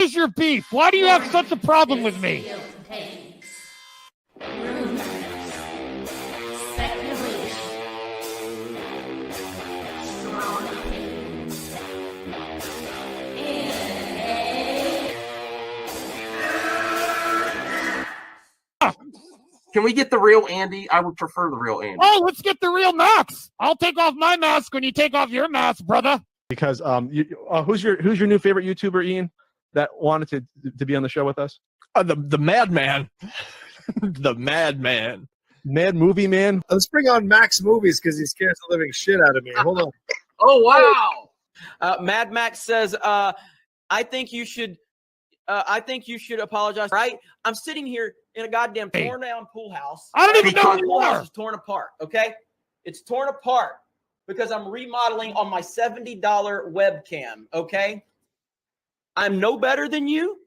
is your beef? Why do you have such a problem with me? Can we get the real Andy? I would prefer the real Andy. Oh, let's get the real Max. I'll take off my mask when you take off your mask, brother. Because who's your new favorite YouTuber, Ian, that wanted to be on the show with us? The Madman. The Madman. Mad Movie Man. Let's bring on Max Movies because he scares the living shit out of me. Hold on. Oh, wow. Mad Max says, I think you should apologize. Right? I'm sitting here in a goddamn torn down pool house. I don't even know who The you pool house are. is torn apart. Okay, it's torn apart because I'm remodeling on my $70 webcam. Okay, I'm no better than you.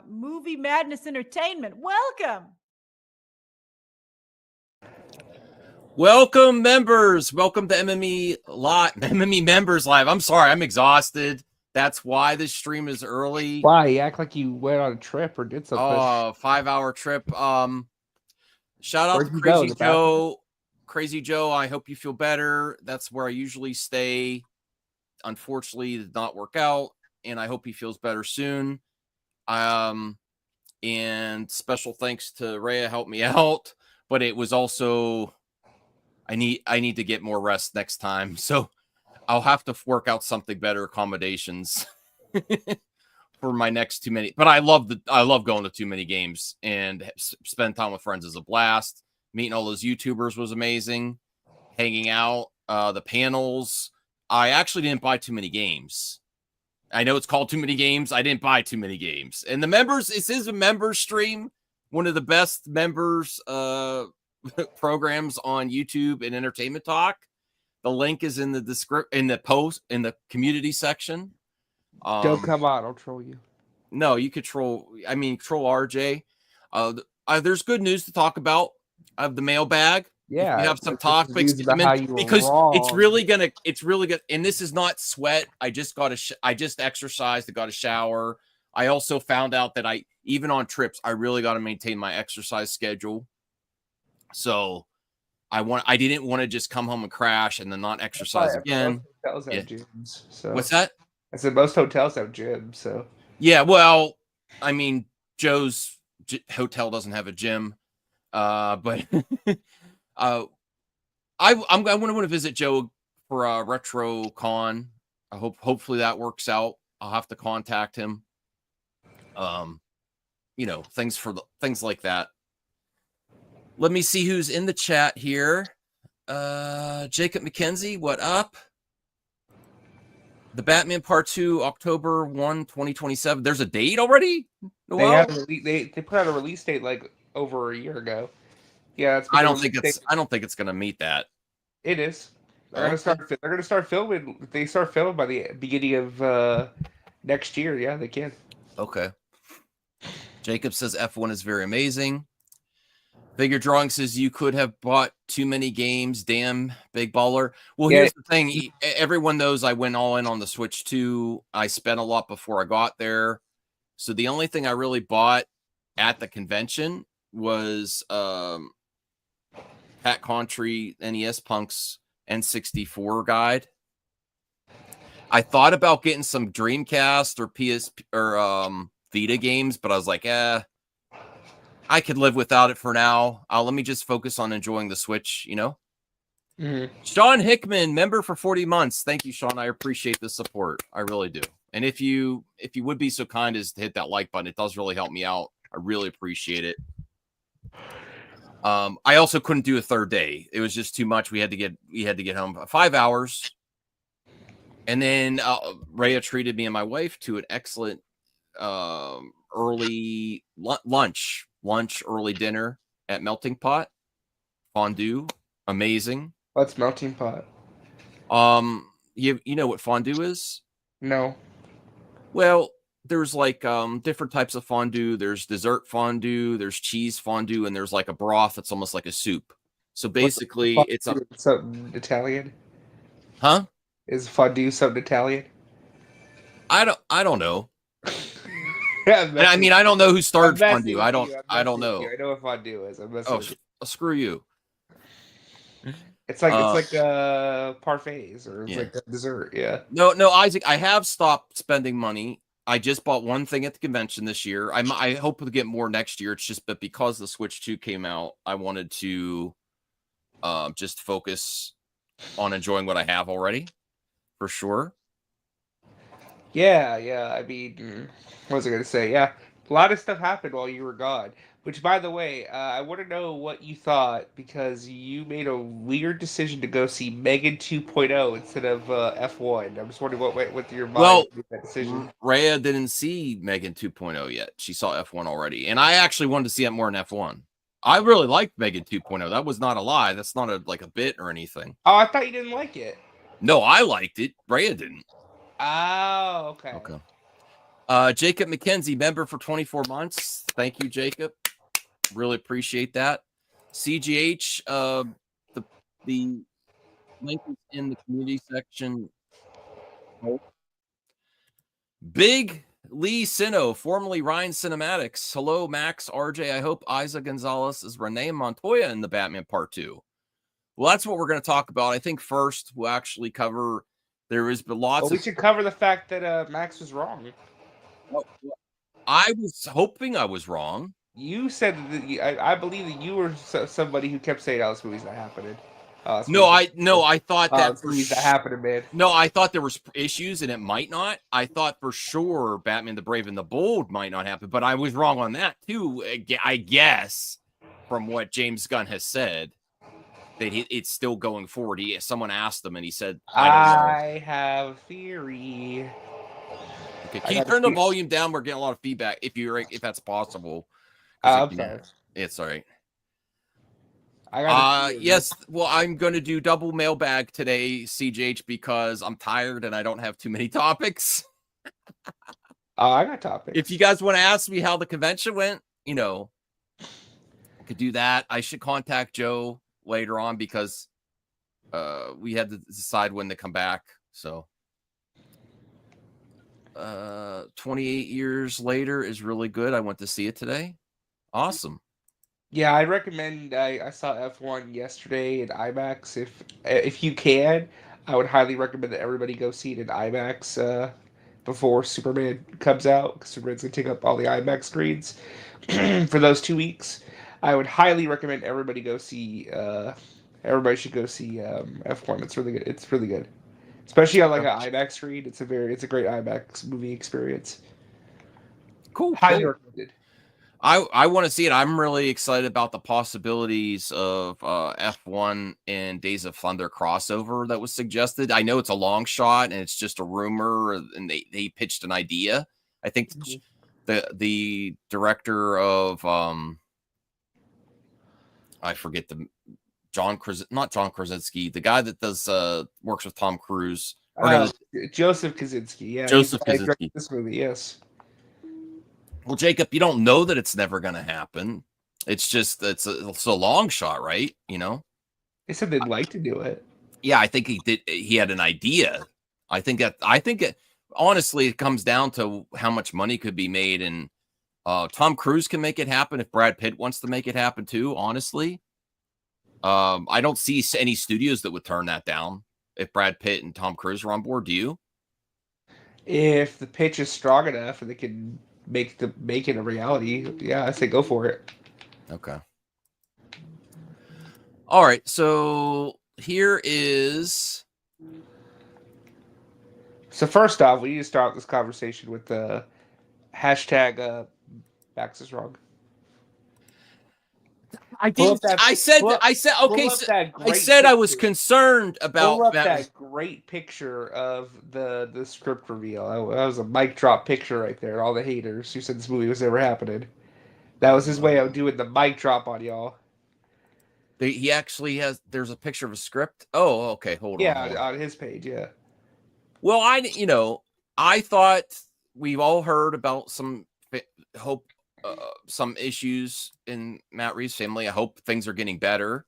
Movie Madness Entertainment. Welcome. Welcome, members. Welcome to MME Members Live. I'm sorry, I'm exhausted. That's why this stream is early. Why? You act like you went on a trip or did something. Oh, 5-hour trip. Shout out Where'd to you go? Crazy Joe. Crazy Joe, I hope you feel better. That's where I usually stay. Unfortunately, it did not work out, and I hope he feels better soon. And special thanks to Rhea, helped me out. But it was also I need to get more rest next time. So I'll have to work out something better accommodations for my next too many. But I love going to too many games and spend time with friends is a blast. Meeting all those YouTubers was amazing. Hanging out, the panels. I actually didn't buy too many games. I know it's called too many games. I didn't buy too many games. And the members, this is a member stream, one of the best members programs on YouTube and Entertainment Talk. The link is in the in the post, in the community section. Don't come on, I'll troll you. No, you could troll. I mean, troll RJ. There's good news to talk about of the mailbag. Yeah, we have some topics because it's really gonna. And this is not sweat. I just exercised. I got a shower. I also found out that even on trips, I really got to maintain my exercise schedule. So I didn't want to just come home and crash and then not exercise again. Hotels have gyms, so. What's that? I said most hotels have gyms, so. Yeah, well, I mean, Joe's hotel doesn't have a gym, but I want to visit Joe for a retro con. Hopefully that works out. I'll have to contact him. Things like that. Let me see who's in the chat here. Jacob McKenzie, what up? The Batman Part 2, October 1, 2027. There's a date already? They put out a release date like over a year ago. Yeah, I don't think it's gonna meet that. It is. They're gonna start filming. They start filming by the beginning of next year. Yeah, they can. Okay. Jacob says F1 is very amazing. Figure Drawing says you could have bought too many games. Damn, big baller. Well, here's the thing. Everyone knows I went all in on the Switch 2. I spent a lot before I got there. So the only thing I really bought at the convention was Pat Contry NES Punk's N64 guide. I thought about getting some Dreamcast or PSP or Vita games, but I was like, I could live without it for now. Let me just focus on enjoying the Switch, Mm-hmm. Sean Hickman, member for 40 months. Thank you, Sean. I appreciate the support. I really do. And if you would be so kind as to hit that like button, it does really help me out. I really appreciate it. I also couldn't do a third day. It was just too much. We had to get home 5 hours. And then Rhea treated me and my wife to an excellent early lunch, early dinner at Melting Pot. Fondue, amazing. What's Melting Pot? You know what fondue is? No. Well, there's like different types of fondue. There's dessert fondue, there's cheese fondue, and there's like a broth that's almost like a soup. So basically, it's something Italian. Huh? Is fondue something Italian? I don't know. I'm I mean, I don't know who I'm started messing Fondue. with I you. don't. I'm I don't messing with know. you. I know what fondue is. I'm messing Oh, with you. screw you. It's like Uh, parfaits or it's yeah. like a dessert. Yeah. No, Isaac. I have stopped spending money. I just bought one thing at the convention this year. I hope to get more next year. It's just, but because the Switch 2 came out, I wanted to just focus on enjoying what I have already, for sure. Yeah, yeah. I mean, what was I gonna say? Yeah, a lot of stuff happened while you were gone. Which, by the way, I want to know what you thought because you made a weird decision to go see Megan 2.0 instead of F1. I'm just wondering what went with your mind Well, with that decision. Rhea didn't see Megan 2.0 yet. She saw F1 already, and I actually wanted to see it more in F1. I really liked Megan 2.0. That was not a lie. That's not like a bit or anything. Oh, I thought you didn't like it. No, I liked it. Rhea didn't. Oh, okay. Okay. Jacob McKenzie, member for 24 months. Thank you, Jacob. Really appreciate that. CGH, the link is in the community section. Big Lee Sino, formerly Ryan Cinematics. Hello, Max, RJ. I hope Eiza González is Renee Montoya in the Batman Part 2. Well, that's what we're going to talk about. I think first we'll actually cover. There has been lots Well, of. we should cover the fact that Max was wrong. I was hoping I was wrong. You said that I believe that you were somebody who kept saying, "Oh, this movie's not happening." I thought that this movie's not happening, man. No, I thought there was issues and it might not. I thought for sure Batman the Brave and the Bold might not happen, but I was wrong on that too. I guess from what James Gunn has said that it's still going forward. Someone asked him and he said, I have a theory. Okay, can you turn the volume down? We're getting a lot of feedback if that's possible. I'm sorry. It's all right. Yes. Well, I'm going to do double mailbag today, CJH, because I'm tired and I don't have too many topics. I got topics. If you guys want to ask me how the convention went, I could do that. I should contact Joe later on because we had to decide when to come back. So 28 years later is really good. I went to see it today. Awesome. Yeah, I recommend. I saw F1 yesterday in IMAX. If you can, I would highly recommend that everybody go see it in IMAX before Superman comes out, because Superman's gonna take up all the IMAX screens for those 2 weeks. I would highly recommend everybody go see. Everybody should go see F1. It's really good. It's really good, especially on like an IMAX screen. It's a great IMAX movie experience. Cool. Highly recommended. I want to see it. I'm really excited about the possibilities of F1 and Days of Thunder crossover that was suggested. I know it's a long shot and it's just a rumor, and they pitched an idea. I think the director of I forget not John Krasinski, the guy that does works with Tom Cruise. Joseph Kosinski. Yeah, Joseph Kosinski. This movie, yes. Well, Jacob, you don't know that it's never going to happen. It's just it's a long shot, right? They said they'd like to do it. Yeah, I think he did. He had an idea. I think honestly, it comes down to how much money could be made, and Tom Cruise can make it happen if Brad Pitt wants to make it happen too. Honestly, I don't see any studios that would turn that down if Brad Pitt and Tom Cruise are on board. Do you? If the pitch is strong enough and they can make it a reality, yeah, I say go for it. Okay. All right, so here is. So first off, we need to start this conversation with the hashtag Max is wrong. I said I was concerned about that great picture of the script reveal. That was a mic drop picture right there. All the haters who said this movie was never happening. That was his way of doing the mic drop on y'all. He actually has. There's a picture of a script. Oh, okay. Hold on. Yeah, on his page. Yeah. Well, I thought we've all heard about some issues in Matt Reeves' family. I hope things are getting better.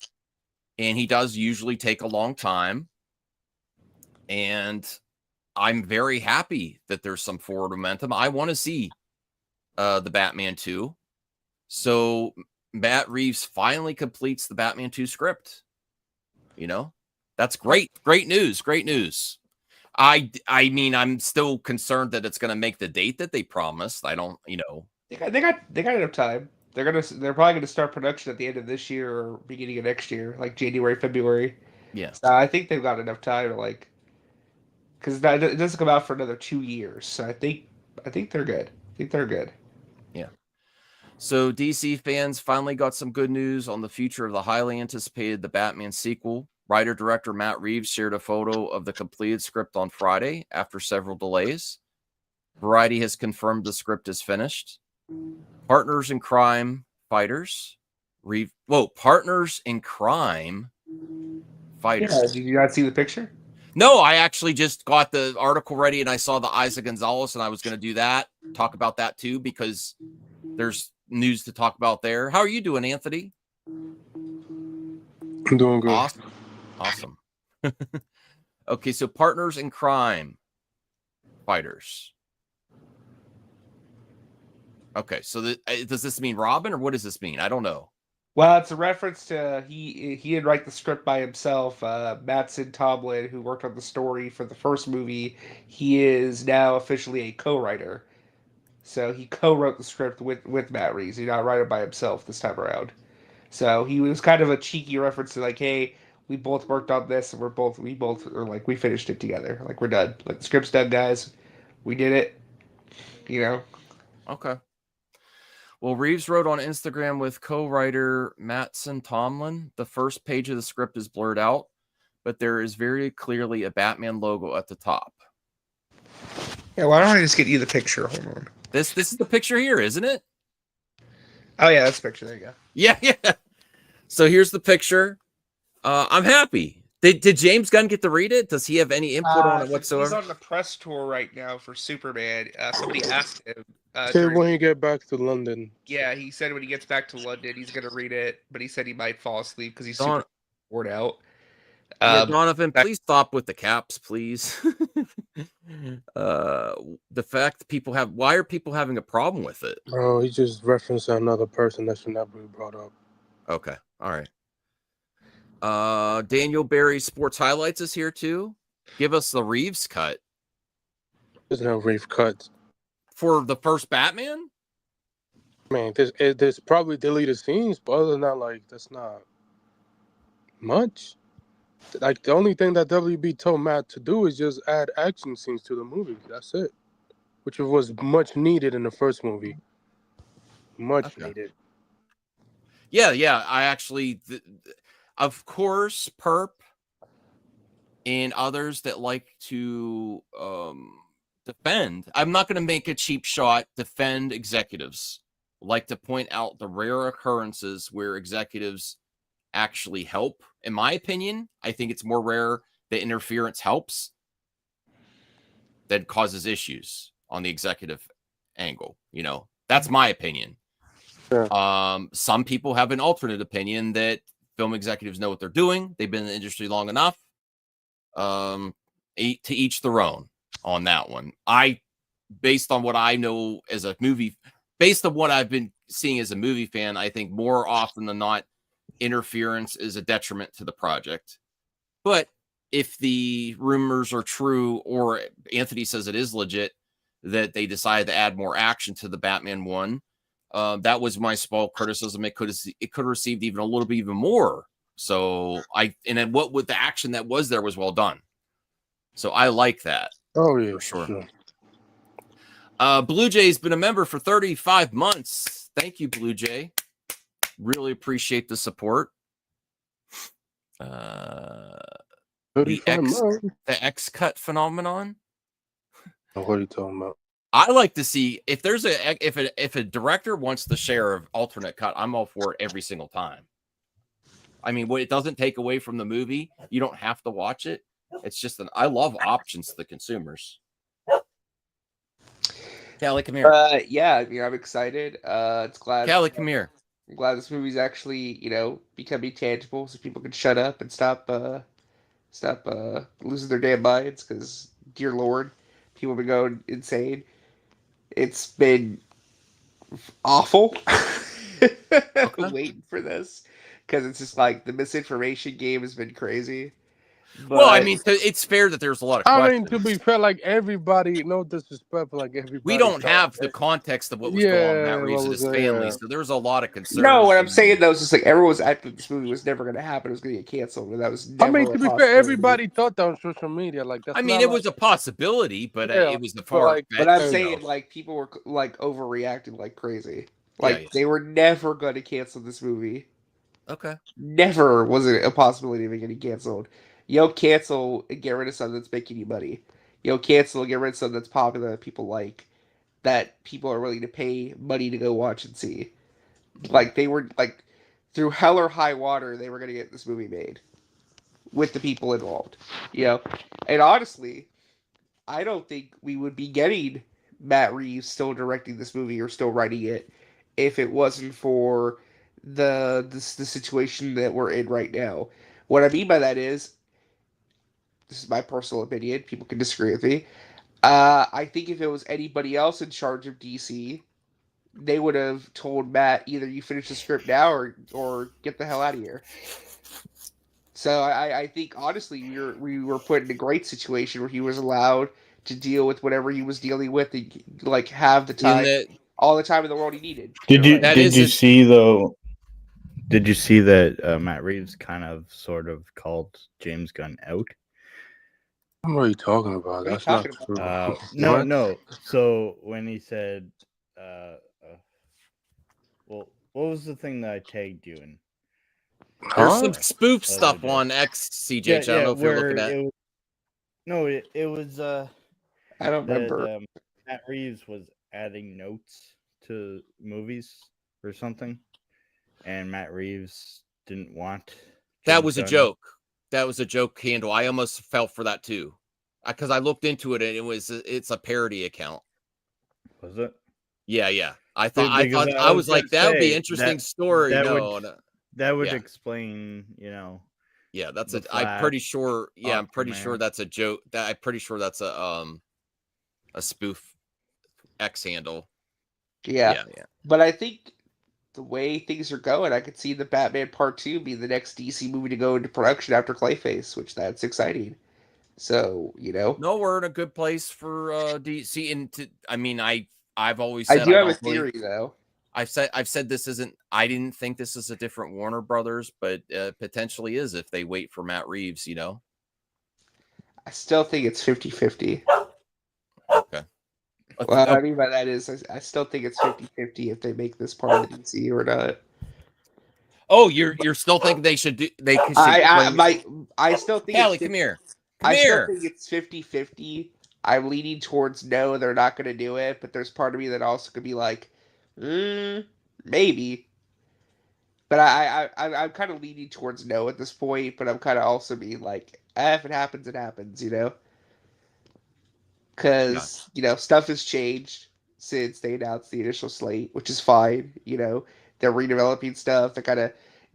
And he does usually take a long time. And I'm very happy that there's some forward momentum. I want to see the Batman 2. So Matt Reeves finally completes the Batman 2 script. You know, that's great. Great news. Great news. I mean, I'm still concerned that it's going to make the date that they promised. I don't, you know. They got enough time. They're probably gonna start production at the end of this year or beginning of next year, like January, February. Yeah. So I think they've got enough time to like, because it doesn't come out for another 2 years. So I think they're good. I think they're good. Yeah. So DC fans finally got some good news on the future of the highly anticipated The Batman sequel. Writer-director Matt Reeves shared a photo of the completed script on Friday after several delays. Variety has confirmed the script is finished. Partners in crime fighters. Partners in crime fighters. Yeah, did you not see the picture? No, I actually just got the article ready and I saw the Eiza González and I was going to do that, talk about that too, because there's news to talk about there. How are you doing, Anthony? I'm doing good. Awesome. Okay, so partners in crime fighters. Okay, so does this mean Robin or what does this mean? I don't know. Well, it's a reference to he didn't write the script by himself. Mattson Tomlin, who worked on the story for the first movie, he is now officially a co-writer. So he co-wrote the script with Matt Reeves. He did not write it by himself this time around. So he was kind of a cheeky reference to like, hey, we both worked on this, and we both are like, we finished it together. Like, we're done. Like, the script's done, guys. We did it. You know. Okay. Well, Reeves wrote on Instagram with co-writer Mattson Tomlin. The first page of the script is blurred out, but there is very clearly a Batman logo at the top. Yeah, why don't I just get you the picture? Hold on. This is the picture here, isn't it? Oh yeah, that's the picture. There you go. Yeah. So here's the picture. I'm happy. Did James Gunn get to read it? Does he have any input on it whatsoever? He's on the press tour right now for Superman. Somebody asked him. When you get back to London. Yeah, he said when he gets back to London, he's going to read it, but he said he might fall asleep because he's Don- super bored out. Donovan, please stop with the caps, please. The fact that why are people having a problem with it? Oh, he just referenced another person that should not be brought up. Okay, all right. Daniel Barry Sports Highlights is here too. Give us the Reeves cut. There's no Reeves cut. For the first Batman? Man, there's probably deleted scenes, but other than that, like, that's not much. Like, the only thing that WB told Matt to do is just add action scenes to the movie. That's it. Which was much needed in the first movie. Much needed. Yeah. I actually, of course, Perp and others that like to defend. I'm not going to make a cheap shot. Defend executives. Like to point out the rare occurrences where executives actually help. In my opinion, I think it's more rare that interference helps than causes issues on the executive angle. You know, that's my opinion. Sure. Some people have an alternate opinion that film executives know what they're doing. They've been in the industry long enough. To each their own on that one. Based on what I know as a movie, based on what I've been seeing as a movie fan, I think more often than not, interference is a detriment to the project. But if the rumors are true, or Anthony says it is legit, that they decided to add more action to the Batman one, that was my small criticism. It could have received even a little bit even more. So then what with the action that was there was well done. So I like that. Oh yeah, for sure. Blue Jay's been a member for 35 months. Thank you, Blue Jay. Really appreciate the support. The X cut phenomenon. What are you talking about? I like to see if there's if a director wants to share of alternate cut, I'm all for it every single time. I mean, it doesn't take away from the movie. You don't have to watch it. It's just I love options to the consumers. Callie, come here. Yeah, I mean, I'm excited. It's glad. Callie, come here. I'm glad this movie's actually, becoming tangible, so people can shut up and stop losing their damn minds. Because, dear Lord, people have been going insane. It's been awful. Waiting for this because it's just like the misinformation game has been crazy. But Well, I mean, it's fair that there's a lot of I questions. mean, to be fair, like everybody, no disrespect, like everybody. We don't thought have the that- context of what was going on with Matt Yeah, Reeves what and was his it, family, yeah. so there's a lot of concern. no, what I'm saying though is just like everyone was acting this movie was never going to happen. It was going to get canceled, and that was I never. mean, a to be fair, possibility. everybody thought that on social media. Like that's. I mean, not it like, was a possibility, but Yeah, it was the but, far. like- But I'm you saying know. like people were like overreacting like crazy. Yeah, Like yeah. they were never going to cancel this movie. Okay. Never was it a possibility of it getting canceled. Yo, cancel and get rid of something that's making you money. Yo, cancel and get rid of something that's popular that people like, that people are willing to pay money to go watch and see. Like they were like through hell or high water, they were gonna get this movie made with the people involved. You know, and honestly, I don't think we would be getting Matt Reeves still directing this movie or still writing it if it wasn't for the situation that we're in right now. What I mean by that is, this is my personal opinion. People can disagree with me. I think if it was anybody else in charge of DC, they would have told Matt either you finish the script now or get the hell out of here. So I think honestly we were put in a great situation where he was allowed to deal with whatever he was dealing with and like have the time, all the time in the world he needed. Did you That did is you a- see though? Did you see that Matt Reeves kind of sort of called James Gunn out? What are you talking about? What are you That's not talking true. No, What? no. So when he said, well, what was the thing that I tagged you in? There's Huh? some spoof Other stuff day. on XCJ. I don't know if you're looking at. It was I don't remember. that Matt Reeves was adding notes to movies or something, and Matt Reeves didn't want. That James was a Gunn. joke. That was a joke handle. I almost fell for that too, because I looked into it and it's a parody account. Was it? Yeah, yeah. I thought Because I was like gonna that would be say, an interesting that- story. that No, would- no. That would Yeah. explain, Yeah, that's the I'm pretty sure. Yeah, I'm pretty Aquaman. sure that's a joke. I'm pretty sure that's a spoof X handle. Yeah. Yeah. But I think the way things are going, I could see the Batman Part 2 be the next DC movie to go into production after Clayface, which that's exciting. So, No, we're in a good place for DC. And I mean, I've always I said do have a don't believe- theory though. I've said this isn't. I didn't think this is a different Warner Brothers, but potentially is if they wait for Matt Reeves. I still think it's 50-50. Okay. What I mean by that is I still think it's 50-50 if they make this part of the DC or not. Oh, you're still thinking they should do? They should. I still think Callie, it's come here. I still think it's 50-50. I'm leaning towards no, they're not going to do it, but there's part of me that also could be like, maybe. But I'm kind of leaning towards no at this point, but I'm kind of also being like, if it happens, it happens, Because, stuff has changed since they announced the initial slate, which is fine, They're redeveloping stuff, they're kind of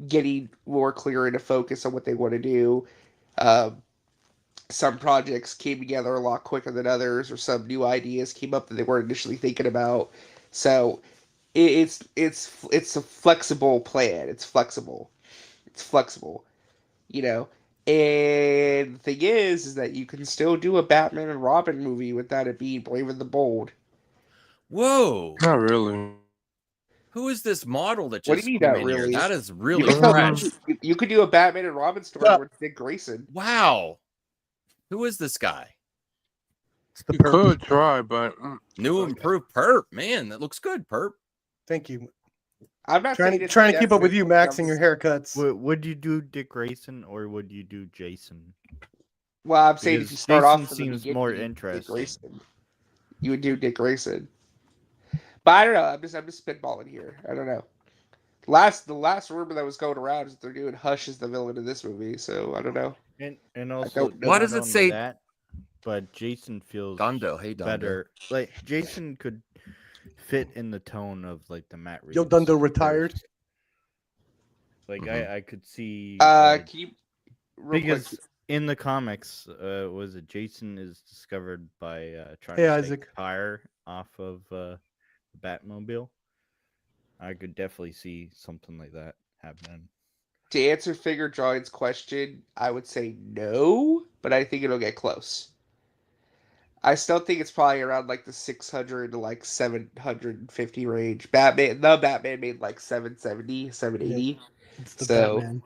getting more clear into focus on what they want to do. Some projects came together a lot quicker than others, or some new ideas came up that they weren't initially thinking about. So it's a flexible plan. It's flexible. And the thing is that you can still do a Batman and Robin movie without it being Brave and the Bold. Whoa! Not really. Who is this model that just What do you mean, came not in here? really? That is You really could, fresh. you could do a Batman and Robin story with Dick Grayson. Wow. Who is this guy? You could try, but New improved perp. Man, that looks good, perp. Thank you. I'm not trying to keep up with you, Max, and your haircuts. Would you do Dick Grayson or would you do Jason? Well, I'm saying if you Because start Jason off from the seems beginning, more you do Dick interesting. Grayson. You would do Dick Grayson. But I don't know. I'm just spitballing here. I don't know. The last rumor that was going around is that they're doing Hush as the villain of this movie. So I don't know. And also, Why does it say that? But Jason feels Dundo? Hey, Dundo. better. Like Jason could fit in the tone of like the Matt Reeves. Yo, Dundo retired. Like I could see. Can you because in the comics, was it Jason is discovered by trying Hey, to Isaac. take fire off of the Batmobile, I could definitely see something like that happening. To answer Figure Drawing's question, I would say no, but I think it'll get close. I still think it's probably around like the 600 to like 750 range. The Batman made like 770, 780. Yeah, it's the So, Batman.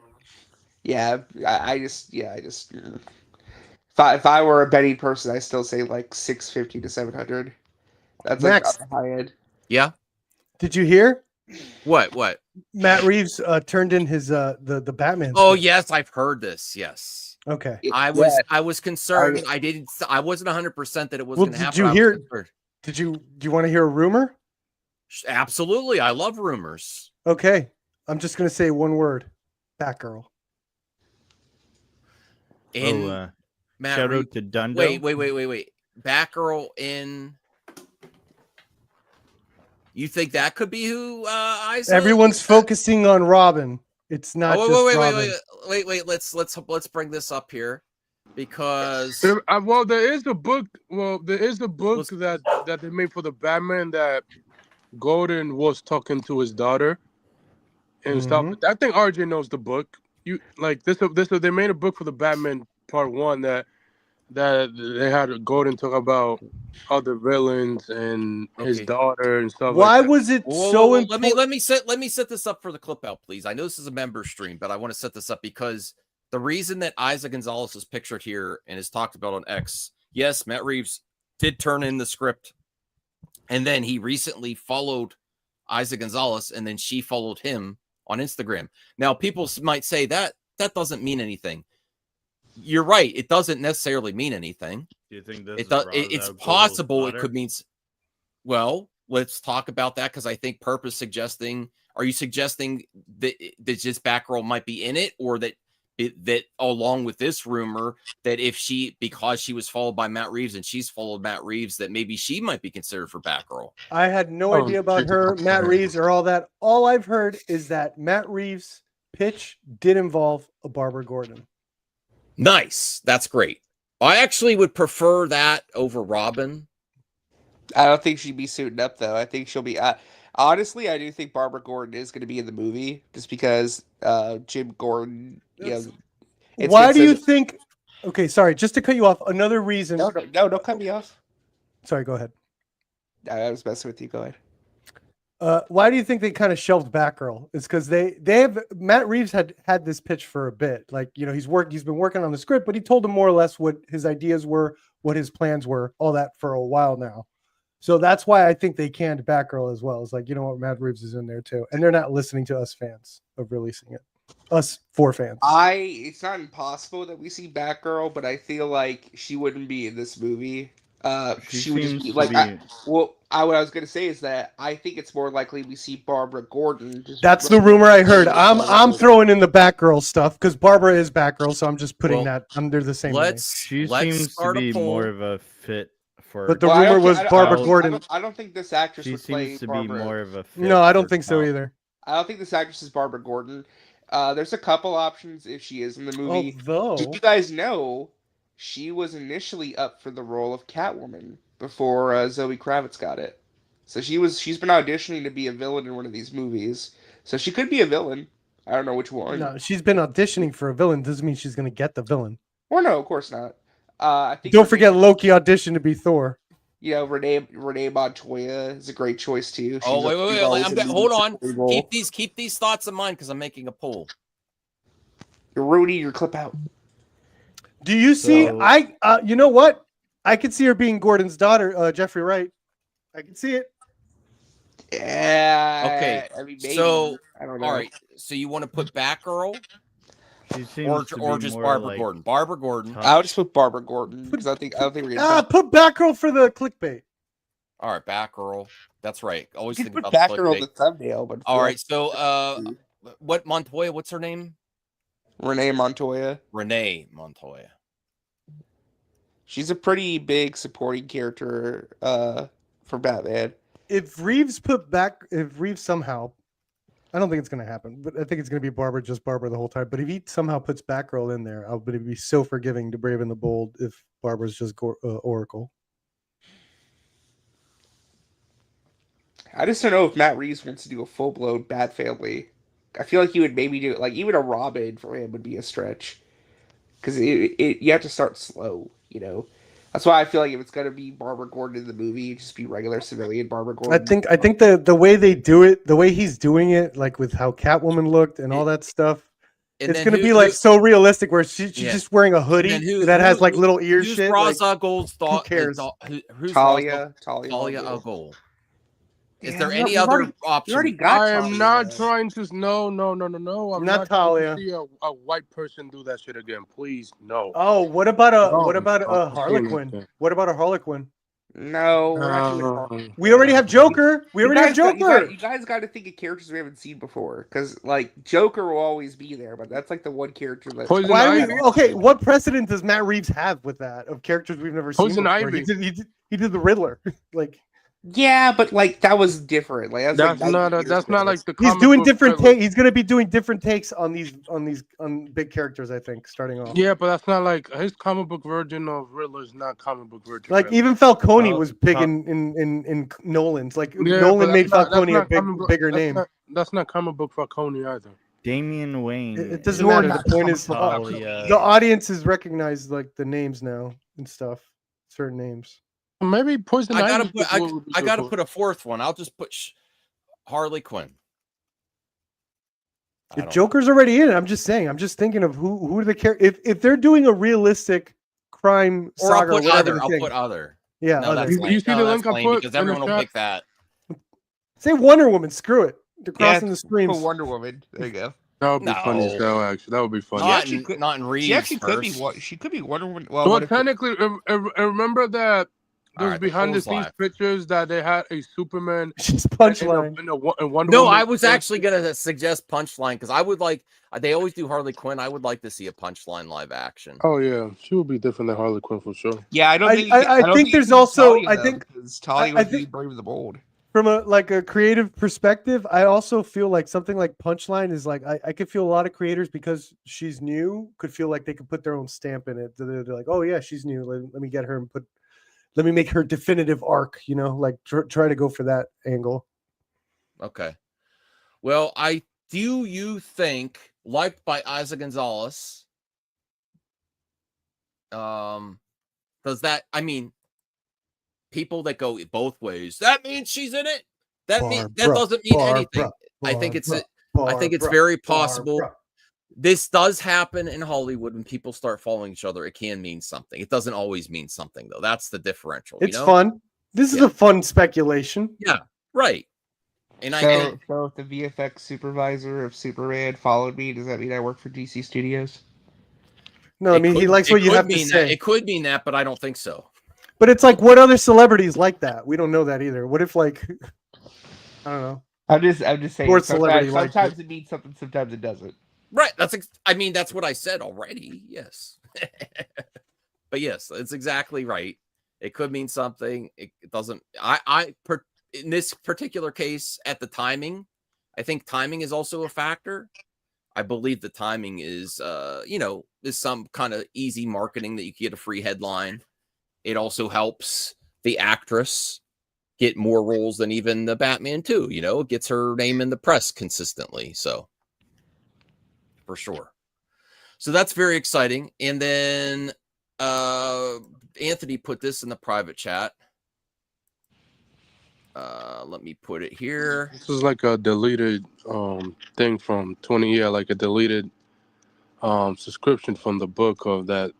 yeah, I just. If I were a betting person, I still say like 650 to 700. That's like Max, on the high end. Yeah. did you hear? What? Matt Reeves turned in his the Batman. Oh script. yes, I've heard this. Yes. Okay. I was concerned. I wasn't 100% that it was Well, going to happen. did you I was hear? concerned. Do you want to hear a rumor? Absolutely. I love rumors. Okay. I'm just gonna say one word. Batgirl. In Matt shout Reeves- out to Dundo. Wait. Batgirl in. You think that could be who Eiza? Everyone's focusing on Robin. It's not just Robin. Wait. Let's bring this up here because There is a book. Well, there is a book that they made for the Batman that Gordon was talking to his daughter and stuff. I think RJ knows the book. You like this? They made a book for the Batman Part 1 that they had Gordon talk about other villains and his daughter and stuff. Why like that. was it Whoa, important? let me set this up for the clip out, please. I know this is a member stream, but I want to set this up because the reason that Eiza González is pictured here and is talked about on X, yes, Matt Reeves did turn in the script, and then he recently followed Eiza González, and then she followed him on Instagram. Now, people might say that doesn't mean anything. You're right; it doesn't necessarily mean anything. Do you think this It's possible it could mean. Well, let's talk about that because I think Perp is suggesting. Are you suggesting that just Batgirl might be in it, or that along with this rumor that because she was followed by Matt Reeves and she's followed Matt Reeves, that maybe she might be considered for Batgirl? I had no idea about her, Matt Reeves, or all that. All I've heard is that Matt Reeves' pitch did involve a Barbara Gordon. Nice. That's great. I actually would prefer that over Robin. I don't think she'd be suiting up though. I think she'll be. Honestly, I do think Barbara Gordon is going to be in the movie just because Jim Gordon. Why do you think? Okay, sorry, just to cut you off. Another reason. No, don't cut me off. Sorry, go ahead. I was messing with you. Go ahead. Why do you think they kind of shelved Batgirl? It's because they have Matt Reeves had this pitch for a bit. Like, you know, he's been working on the script, but he told them more or less what his ideas were, what his plans were, all that for a while now. So that's why I think they canned Batgirl as well. It's like, you know what, Matt Reeves is in there too, and they're not listening to us fans of releasing it. Us 4 fans. It's not impossible that we see Batgirl, but I feel like she wouldn't be in this movie. She would just be like. What I was gonna say is that I think it's more likely we see Barbara Gordon. That's the rumor I heard. I'm throwing in the Batgirl stuff because Barbara is Batgirl, so I'm just putting that under the same. She seems to be more of a fit for. But the rumor was Barbara Gordon. I don't think this actress would play seems to Barbara. be more of a fit. No, I don't think so either. I don't think this actress is Barbara Gordon. There's a couple options if she is in the movie. Although, did you guys know she was initially up for the role of Catwoman before Zoe Kravitz got it? So she's been auditioning to be a villain in one of these movies. So she could be a villain. I don't know which one. No, she's been auditioning for a villain. Doesn't mean she's going to get the villain. Or no, of course not. I think Don't forget Loki auditioned to be Thor. You know, Renee Montoya is a great choice too. Wait. Hold on. Keep these thoughts in mind because I'm making a poll. Rudy, your clip out. Do you see? You know what? I could see her being Gordon's daughter, Jeffrey Wright. I can see it. Yeah. Okay. I mean, maybe. So, I don't know. all right. So you want to put Batgirl, or just Barbara Gordon? Barbara Gordon. I'll just put Barbara Gordon because I don't think we're gonna. Put Batgirl for the clickbait. All right, Batgirl. That's right. Always You think could put about Batgirl in the the thumbnail, but all right. So, what Montoya? What's her name? Renee Montoya. Renee Montoya. She's a pretty big supporting character for Batman. If Reeves somehow, I don't think it's going to happen, but I think it's going to be Barbara the whole time. But if he somehow puts Batgirl in there, I'll be so forgiving to Brave and the Bold if Barbara's just Oracle. I just don't know if Matt Reeves wants to do a full blown Bat Family. I feel like he would maybe do like even a Robin for him would be a stretch because you have to start slow, you know. That's why I feel like if it's gonna be Barbara Gordon in the movie, just be regular civilian Barbara Gordon. I think the way they do it, the way he's doing it, like with how Catwoman looked and all that stuff, it's gonna be like so realistic where she's just wearing a hoodie that has like little ear who's shit. Ra's Like, al Ghul's thought? who cares? Who's Talia Talia al Ghul. Is Yeah, there we any already- other we option? already got I am Talia, not though. trying to. No. I'm Not not trying Talia. to see a white person do that shit again. Please, no. Oh, what about a No. Harlequin? What about a Harlequin? No, we're not doing Harlequin. We already have Joker. We already have Joker. You guys got to think of characters we haven't seen before, because like Joker will always be there, but that's like the one character that. Why do we, okay, what precedent does Matt Reeves have with that of characters we've never seen Poison before? Ivy. He did the Riddler. Like, yeah, but like that was different. Like That's not like the. he's comic doing book different Riddler. He's going to be doing different takes on big characters. I think starting off. Yeah, but that's not like his comic book version of Riddler is not comic book version. Like Riddler. even Falcone was big in Nolan's. Like Yeah, Nolan but made that's not Falcone a comic book- bigger that's name. That's not comic book Falcone either. Damian Wayne. It doesn't is matter. The point is, Talia. the audiences recognize like the names now and stuff. Certain names. Maybe Poison I Ivy. gotta put a fourth one. I'll just put Harley Quinn. If Joker's already in it, I'm just saying. I'm just thinking of who are the characters. If they're doing a realistic crime Or I'll saga, put whatever other. the I'll thing- put other. Yeah, No, other. that's You lame. see No, the that's link I lame put because in everyone the will chat? pick that. Say Wonder Woman. Screw it. They're crossing the streams. For Wonder Woman. There you go. That would be funny as No. hell. Actually, that would be funny. Not in Reeves. She actually could be. verse. She could be Wonder Woman. Well, what if- technically, remember that All there's right, the behind the Fool's scenes Life. pictures that they had a Superman She's punchline. in Wonder No, Woman. I was actually gonna suggest Punchline because I would like. They always do Harley Quinn. I would like to see a Punchline live action. Oh yeah, she would be different than Harley Quinn for sure. Yeah, I don't I- think. I don't think you there's can also- Talia, I though, think- because Talia I would be think- Brave and the Bold. From a creative perspective, I also feel like something like Punchline is like I could feel a lot of creators because she's new could feel like they could put their own stamp in it. They're like, oh yeah, she's new. Let me get her and let me make her definitive arc. You know, like try to go for that angle. Okay. Well, do you think, liked by Eiza González, does that? I mean, people that go both ways. That means she's in it. That doesn't mean anything. I think it's very possible. This does happen in Hollywood when people start following each other. It can mean something. It doesn't always mean something though. That's the differential. It's you know? fun. This is a fun speculation. Yeah, right. And So if the VFX supervisor of Superman followed me, does that mean I work for DC Studios? No, I mean he likes what you have to say. It could mean that, but I don't think so. But it's like, what other celebrities like that? We don't know that either. What if like, I don't know. I'm just saying. Sports celebrity Sometimes, like sometimes it means something, sometimes it doesn't. Right. That's what I said already. Yes. But yes, it's exactly right. It could mean something. It doesn't. In this particular case, at the timing, I think timing is also a factor. I believe the timing is, is some kind of easy marketing that you can get a free headline. It also helps the actress get more roles than even the Batman 2. You know, it gets her name in the press consistently. So, for sure. So that's very exciting. And then Anthony put this in the private chat. Let me put it here. This is like a deleted thing from 20 years, like a deleted subscription from the book of that.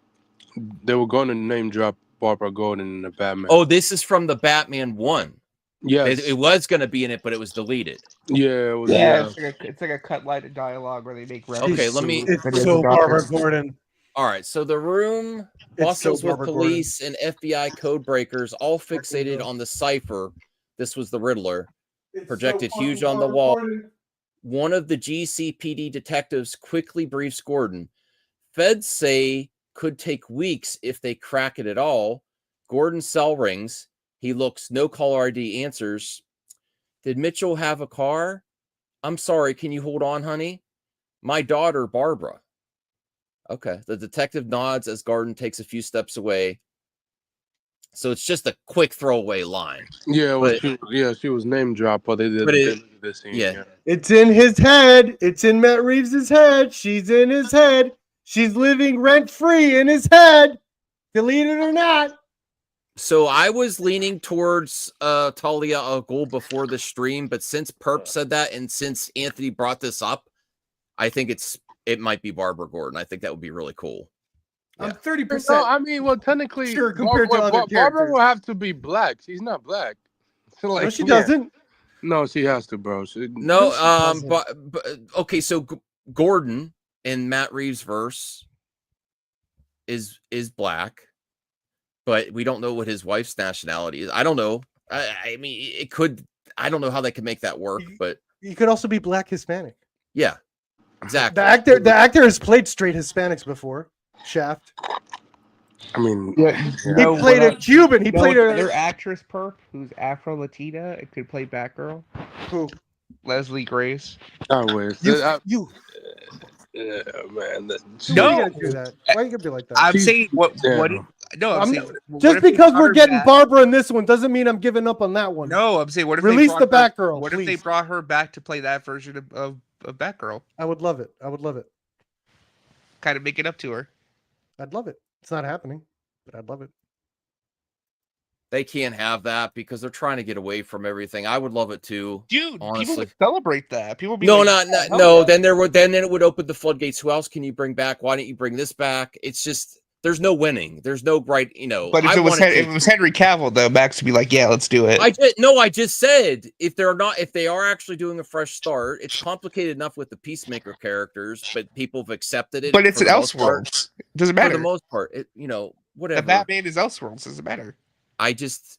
They were going to name drop Barbara Gordon in the Batman. Oh, this is from the Batman 1. Yes. It was going to be in it, but it was deleted. Yeah, it was. Yeah, it's like a cut line of dialogue where they make references. Okay, let me. It's so Barbara Gordon. All right, so the room bustles with police and FBI code breakers, all fixated on the cipher. This was the Riddler, projected huge on the wall. One of the GCPD detectives quickly briefs Gordon. Feds say could take weeks if they crack it at all. Gordon's cell rings. He looks, no caller ID, answers. Did Mitchell have a car? I'm sorry, can you hold on, honey? My daughter, Barbara. Okay, the detective nods as Gordon takes a few steps away. So it's just a quick throwaway line. Yeah, But- she was name dropped, but they did this scene. Yeah. It's in his head. It's in Matt Reeves' head. She's in his head. She's living rent free in his head. Believe it or not. So I was leaning towards Talia al Ghul before the stream, but since Perp said that and since Anthony brought this up, I think it might be Barbara Gordon. I think that would be really cool. I'm 30%. No, I mean, well, technically, Sure, compared to other Barbara characters. will have to be black. She's not black. So, like, No, she doesn't. No, she has to, bro. No, but okay, so Gordon in Matt Reeves' verse is black, but we don't know what his wife's nationality is. I don't know. I mean, it could. I don't know how they could make that work, but He could also be black Hispanic. yeah, exactly. The actor has played straight Hispanics before. Shaft. I mean, He played a Cuban. He played another a actress perp who's Afro Latina and could play Batgirl. Who? Leslie Grace. I wish. You. Yeah, man. No. Why you gotta do that? Why you gonna be like that? I'm saying what? Yeah. No, I'm saying Just because we're getting Barbara in this one doesn't mean I'm giving up on that one. No, I'm saying what if Release they the brought Batgirl, What if they please. brought her back to play that version of Batgirl? I would love it. I would love it. Kind of make it up to her. I'd love it. It's not happening, but I'd love it. They can't have that because they're trying to get away from everything. I would love it too, dude. Honestly, People would celebrate that. People would be no, like, no. Then it would open the floodgates. Who else can you bring back? Why don't you bring this back? It's just there's no winning. There's no bright. But if it was Henry Cavill, though, Max would be like, yeah, let's do it. I just said if they are actually doing a fresh start, it's complicated enough with the Peacemaker characters, but people have accepted it. But it's for an the most part. Elseworlds. Doesn't matter. For the most part, whatever. The Batman is Elseworlds. Doesn't matter. I just,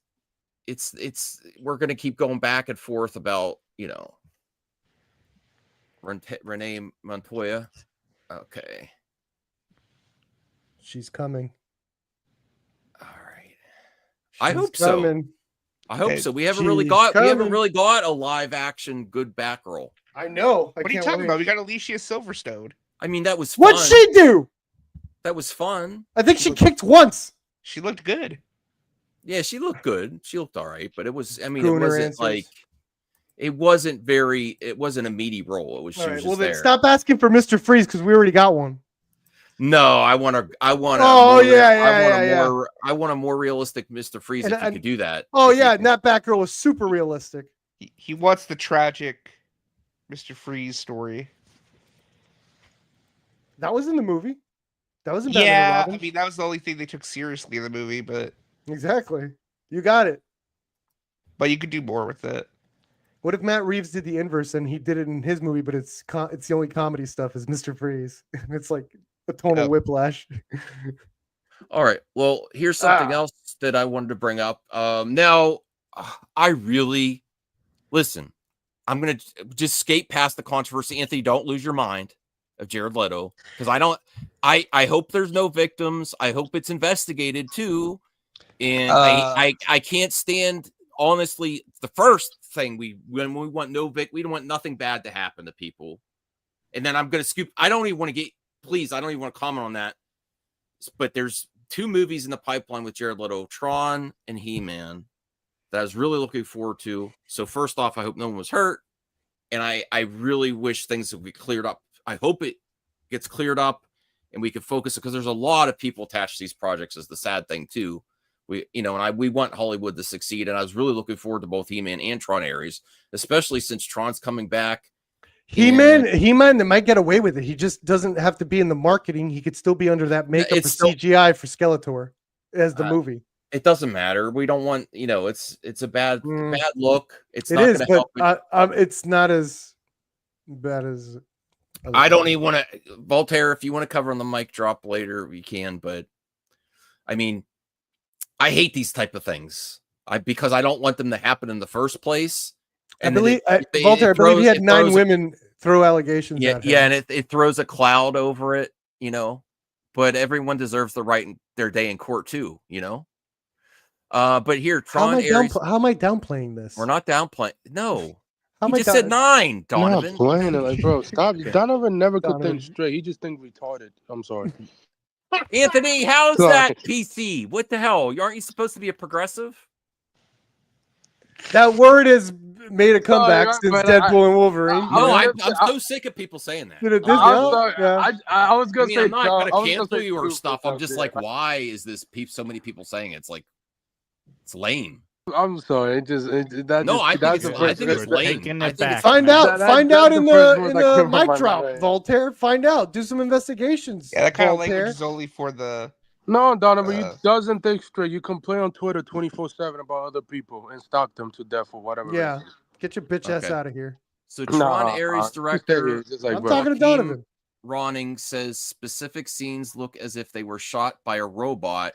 we're gonna keep going back and forth about Renee Montoya. Okay, she's coming. All right. I hope coming. so. I hope so. We haven't She's really got a live action good Batgirl. I know. What are you talking about? We got Alicia Silverstone. I mean, that was fun. What'd she do? That was fun. I think she kicked once. She looked good. Yeah, she looked good. She looked all right, but it was. I mean, Screwing it her wasn't answers. like. It wasn't a meaty role. It was. All She right, was well, just then there. stop asking for Mr. Freeze because we already got one. No, I want to. Oh, I want a more realistic Mr. Freeze. And If you could do that. Oh If you yeah, could- and that Batgirl was super realistic. He wants the tragic Mr. Freeze story. That was in the movie. That was in Batman and Yeah, Robin. I mean that was the only thing they took seriously in the movie, but Exactly. You got it. you could do more with it. What if Matt Reeves did the inverse and he did it in his movie, but it's the only comedy stuff is Mr. Freeze. It's like a total whiplash. All right. Well, here's something else that I wanted to bring up. Now, I really listen. I'm gonna just skate past the controversy. Anthony, don't lose your mind of Jared Leto because I don't. I hope there's no victims. I hope it's investigated too. And I can't stand. Honestly, the first thing when we want we don't want nothing bad to happen to people. And then I'm gonna scoop. I don't even want to I don't even want to comment on that. But there's 2 movies in the pipeline with Jared Leto, Tron and He-Man, that I was really looking forward to. So first off, I hope no one was hurt. And I really wish things would be cleared up. I hope it gets cleared up and we can focus because there's a lot of people attached to these projects is the sad thing too. We want Hollywood to succeed. And I was really looking forward to both He-Man and Tron Ares, especially since Tron's coming back. He-Man, they might get away with it. He just doesn't have to be in the marketing. He could still be under that makeup or CGI for Skeletor as the movie. It doesn't matter. We don't want, it's a bad look. It's It not is, going to help. it's not as bad as. I don't even want to, Voltaire, if you want to cover on the mic drop later, we can. But I mean, I hate these type of things because I don't want them to happen in the first place. And Voltaire, I believe he had 9 women throw allegations at him. Yeah, and it throws a cloud over it, but everyone deserves the right in their day in court too, But here, Tron Ares. How am I downplaying this? We're not downplaying. No. How He just said 9, Donovan. Not playing it, like, bro. Stop. Donovan never could think straight. He just think retarded. I'm sorry. Anthony, how's Sorry. that PC? What the hell? Aren't you supposed to be a progressive? That word has made a comeback right, since but Deadpool and Wolverine. No, I- I'm so sick of people saying that. Did it I'm Disney? sorry. Yeah. I was I gonna mean, say I'm not I gonna was gonna cancel say you or True stuff. for I'm just something. like, why is this so many people saying it? It's like, it's lame. I'm sorry. No, I think that's it's the I first- think it's We're lame. taking I it think it's back. Find man. out. Find that's out the in first the word in that the came from mic my drop, mind. Voltaire. Find out. Do some investigations. Yeah, that kind of Voltaire. language is only for the. No, Donovan, you Uh, doesn't think straight. You complain on Twitter 24/7 about other people and stalk them to death for whatever Yeah. reason. Get your bitch ass Okay. out of here. So Tron Ares just stay director here, just like I'm bro. talking to Joaquin Donovan. Ronning says specific scenes look as if they were shot by a robot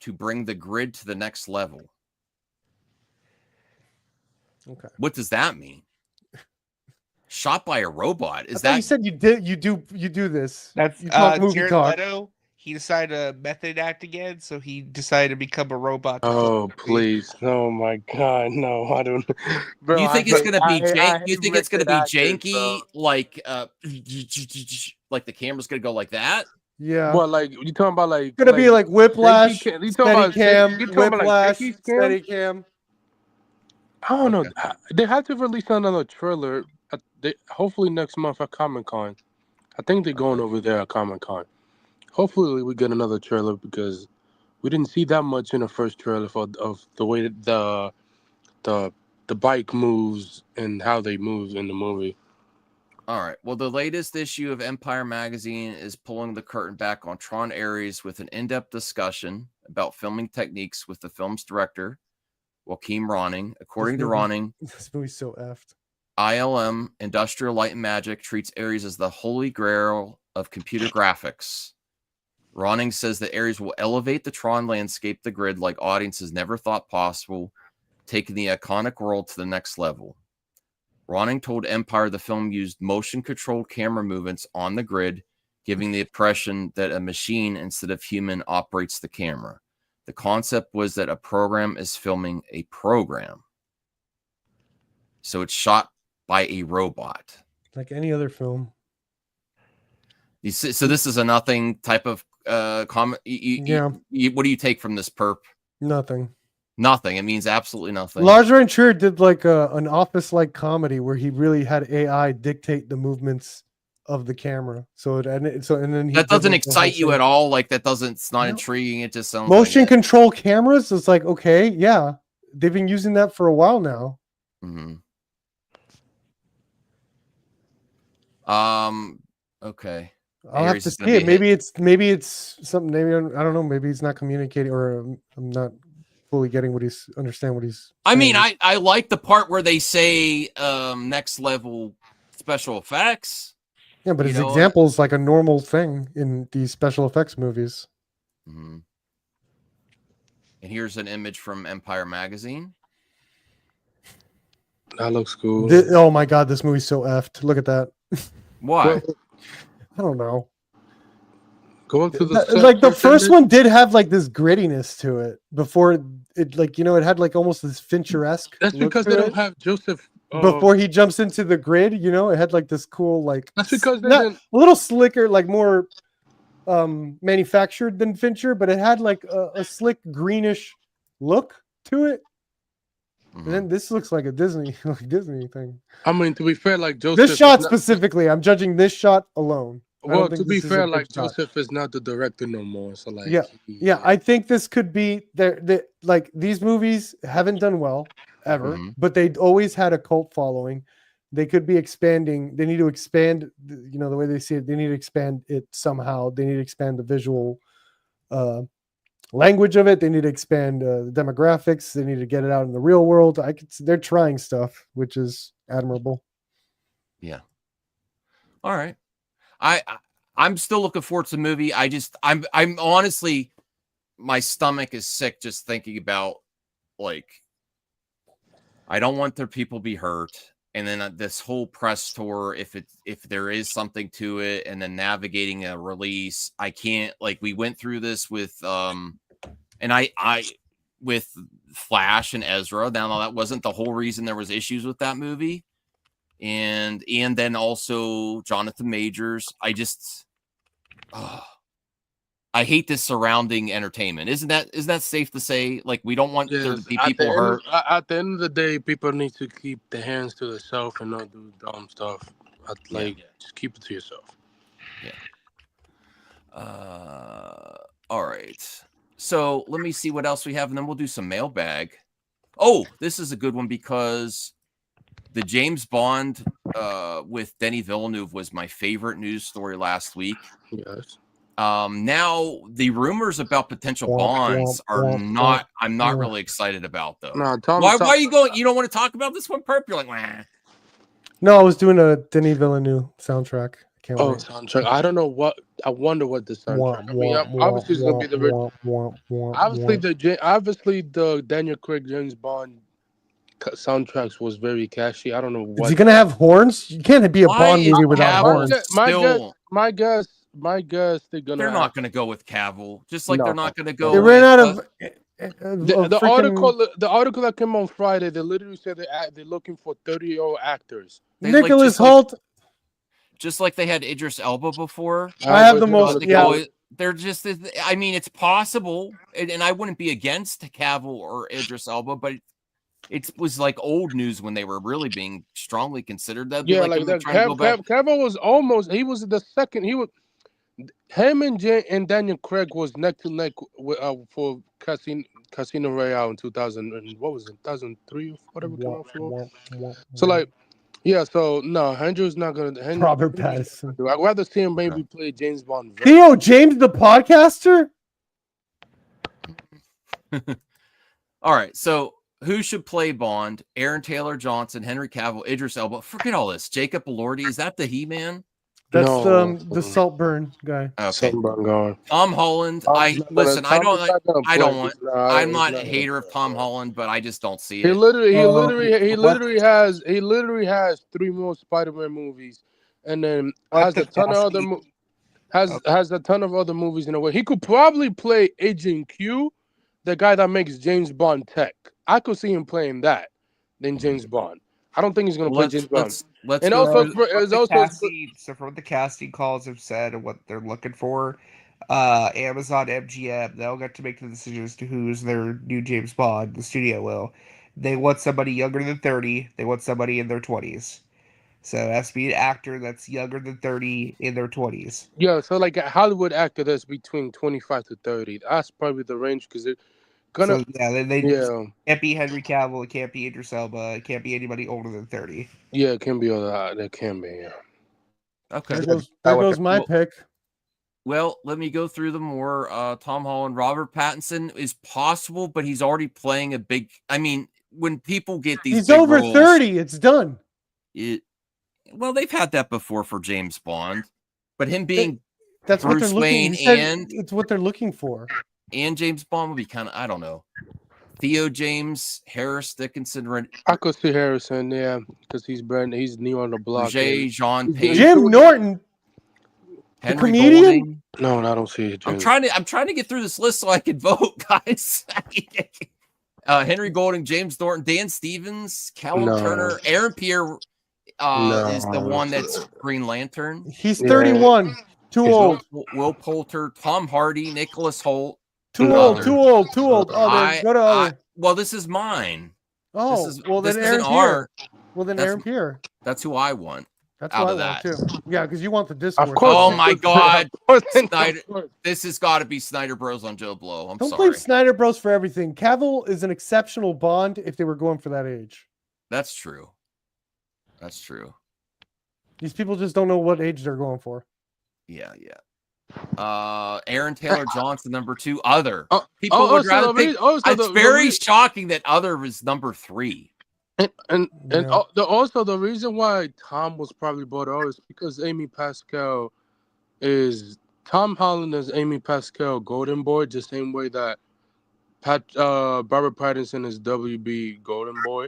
to bring the grid to the next level. Okay. What does that mean? Shot by a robot? I Is thought you that said you do this. That's you talk movie Jared talk. Leto. He decided to method act again, so he decided to become a robot. to Oh play. please! Oh my God! No, I don't. Bro, you think I it's hate- gonna be I jank? hate You think it's gonna be method actors, bro. janky? Like like the camera's gonna go like that? Yeah. What, like you talking about? Like Gonna be like Whiplash, shaky you talking about Steadicam, you talking about like Whiplash, shaky cam? Steadicam. I don't know. Okay. They had to release another trailer. Hopefully next month at Comic-Con. I think they're going over there at Comic-Con. Hopefully we get another trailer because we didn't see that much in the first trailer of the way that the bike moves and how they move in the movie. All right. Well, the latest issue of Empire Magazine is pulling the curtain back on Tron Ares with an in-depth discussion about filming techniques with the film's director, Joaquin Ronning. According to Ronning, This movie's so effed. ILM, Industrial Light and Magic, treats Ares as the holy grail of computer graphics. Ronning says that Ares will elevate the Tron landscape, the grid, like audiences never thought possible, taking the iconic world to the next level. Ronning told Empire the film used motion-controlled camera movements on the grid, giving the impression that a machine instead of human operates the camera. The concept was that a program is filming a program. So it's shot by a robot. Like any other film. So this is a nothing type of comment. Yeah. What do you take from this, Perp? Nothing. Nothing. It means absolutely nothing. Lars von Trier did like an office-like comedy where he really had AI dictate the movements of the camera. And then he that doesn't did, like, the excite whole you thing. at all. Like that doesn't. It's not No. intriguing. It just sounds Motion like control cameras. It's like, okay, yeah, they've been using that for a while now. Mm-hmm. Okay. I'll have Ares to is gonna see be it. a Maybe it's something. Maybe I don't know. Maybe he's not communicating, or I'm not fully getting what he's understand what he's. I mean, saying. I like the part where they say next level special effects. Yeah, but his You know, example is like a normal thing in these special effects movies. Mm-hmm. And here's an image from Empire Magazine. That looks cool. Oh my god, this movie's so effed. Look at that. Why? I don't know. Going to the Like the first one did have like this grittiness to it before it like it had like almost this Fincher-esque. That's look because to they don't it. have Joseph. Before he jumps into the grid, it had like this cool like. That's because they not, didn't. a little slicker, like more manufactured than Fincher, but it had like a slick greenish look to it. Mm-hmm. And then this looks like a Disney thing. I mean, to be fair, like Joseph. This shot is not- specifically, I'm judging this shot alone. I don't Well, think to be this is a fair, good like shot. Joseph is not the director no more. So like, Yeah, I think this could be like these movies haven't done well ever, Mhm. but they always had a cult following. They could be expanding. They need to expand, the way they see it. They need to expand it somehow. They need to expand the visual language of it. They need to expand the demographics. They need to get it out in the real world. They're trying stuff, which is admirable. Yeah. All right. I'm still looking forward to the movie. I'm honestly, my stomach is sick just thinking about, like, I don't want their people be hurt. And then this whole press tour, if there is something to it, and then navigating a release, I can't, like, we went through this with with Flash and Ezra. Now that wasn't the whole reason there was issues with that movie. And then also Jonathan Majors. I just I hate this surrounding entertainment. Isn't that safe to say? Like, we don't want there to Yes, be people hurt. At the end of the day, people need to keep their hands to themselves and not do dumb stuff. Just keep it to yourself. Yeah. All right. So let me see what else we have, and then we'll do some mailbag. Oh, this is a good one because the James Bond with Denis Villeneuve was my favorite news story last week. Yes. Now the rumors about potential bonds are not. I'm not really excited about though. No, Tom. Why are you going? You don't want to talk about this one, Perp? You're like, wah. No, I was doing a Denis Villeneuve soundtrack. Can't wait. Soundtrack. I don't know what. I wonder what the soundtrack. Obviously, it's gonna be the. Obviously, the Daniel Craig James Bond soundtracks was very catchy. I don't know what. Is he gonna have horns? You can't be a Bond movie without horns. My guess, they're not gonna go with Cavill. Just like they're not gonna go. They ran out of. The article that came on Friday, they literally said they're looking for 30-year-old actors. Nicholas Hoult. Just like they had Idris Elba before. I have the most. They're just. I mean, it's possible, and I wouldn't be against Cavill or Idris Elba, but it was like old news when they were really being strongly considered. That Cavill was almost. He was the second. He was. Him and Daniel Craig was neck to neck for Casino Royale in 2000. And what was it? 2003 or whatever came out for. So like. Yeah, so no, Andrew's not gonna. Robert Pattinson. I'd rather see him maybe play James Bond. Theo James, the podcaster. All right, so who should play Bond? Aaron Taylor Johnson, Henry Cavill, Idris Elba. Forget all this. Jacob Elordi, is that the He-Man? That's the Saltburn guy. Okay. Saltburn guy. Tom Holland. I'm not a hater of Tom Holland, but I just don't see it. He literally has 3 more Spider-Man movies, and then has a ton of other movies in a way. He could probably play Agent Q, the guy that makes James Bond tech. I could see him playing that than James Bond. I don't think he's going to play James Bond. So from what the casting calls have said and what they're looking for, Amazon, MGM, they'll get to make the decision as to who's their new James Bond. The studio will. They want somebody younger than 30. They want somebody in their 20s. So it has to be an actor that's younger than 30 in their 20s. Yeah, so like a Hollywood actor that's between 25 to 30. That's probably the range because they're gonna. So, can't be Henry Cavill. It can't be Idris Elba. It can't be anybody older than 30. Yeah, it can be all that. It can be. Yeah. Okay. There goes my pick. Well, let me go through them more. Tom Holland, Robert Pattinson is possible, but he's already playing a big. I mean, when people get these, he's over roles, 30. It's done. Well, they've had that before for James Bond, but him being that's Bruce what Wayne and it's what they're looking for. And James Bond would be kind of, I don't know. Theo James, Harris Dickinson. I could see Harrison, yeah, because he's new on the block. Jean Page. Jim Norton. Henry comedian? Golding. No, I don't see it. I'm trying to get through this list so I can vote, guys. Henry Golding, James Norton, Dan Stevens, Callum Turner, Aaron Pierre is the one that's Green Lantern. He's 31. Too old. Will Poulter, Tom Hardy, Nicholas Hoult. Too old. Oh, go to other. Well, this is mine. Oh, then Aaron Pierre. Well, then Aaron Pierre. That's who I want. That's out of that too. Yeah, because you want the Discord. Of course. Oh my God, Snyder! This has got to be Snyder Bros on Joe Blow. I'm Don't sorry. blame Snyder Bros for everything. Cavill is an exceptional Bond if they were going for that age. That's true. That's true. These people just don't know what age they're going for. Yeah. Aaron Taylor Johnson, number 2. Other people would rather think. It's very shocking that Other is number 3. Also the reason why Tom was probably brought out is because Amy Pascal is Tom Holland is Amy Pascal Golden Boy, the same way that Robert Pattinson is WB Golden Boy.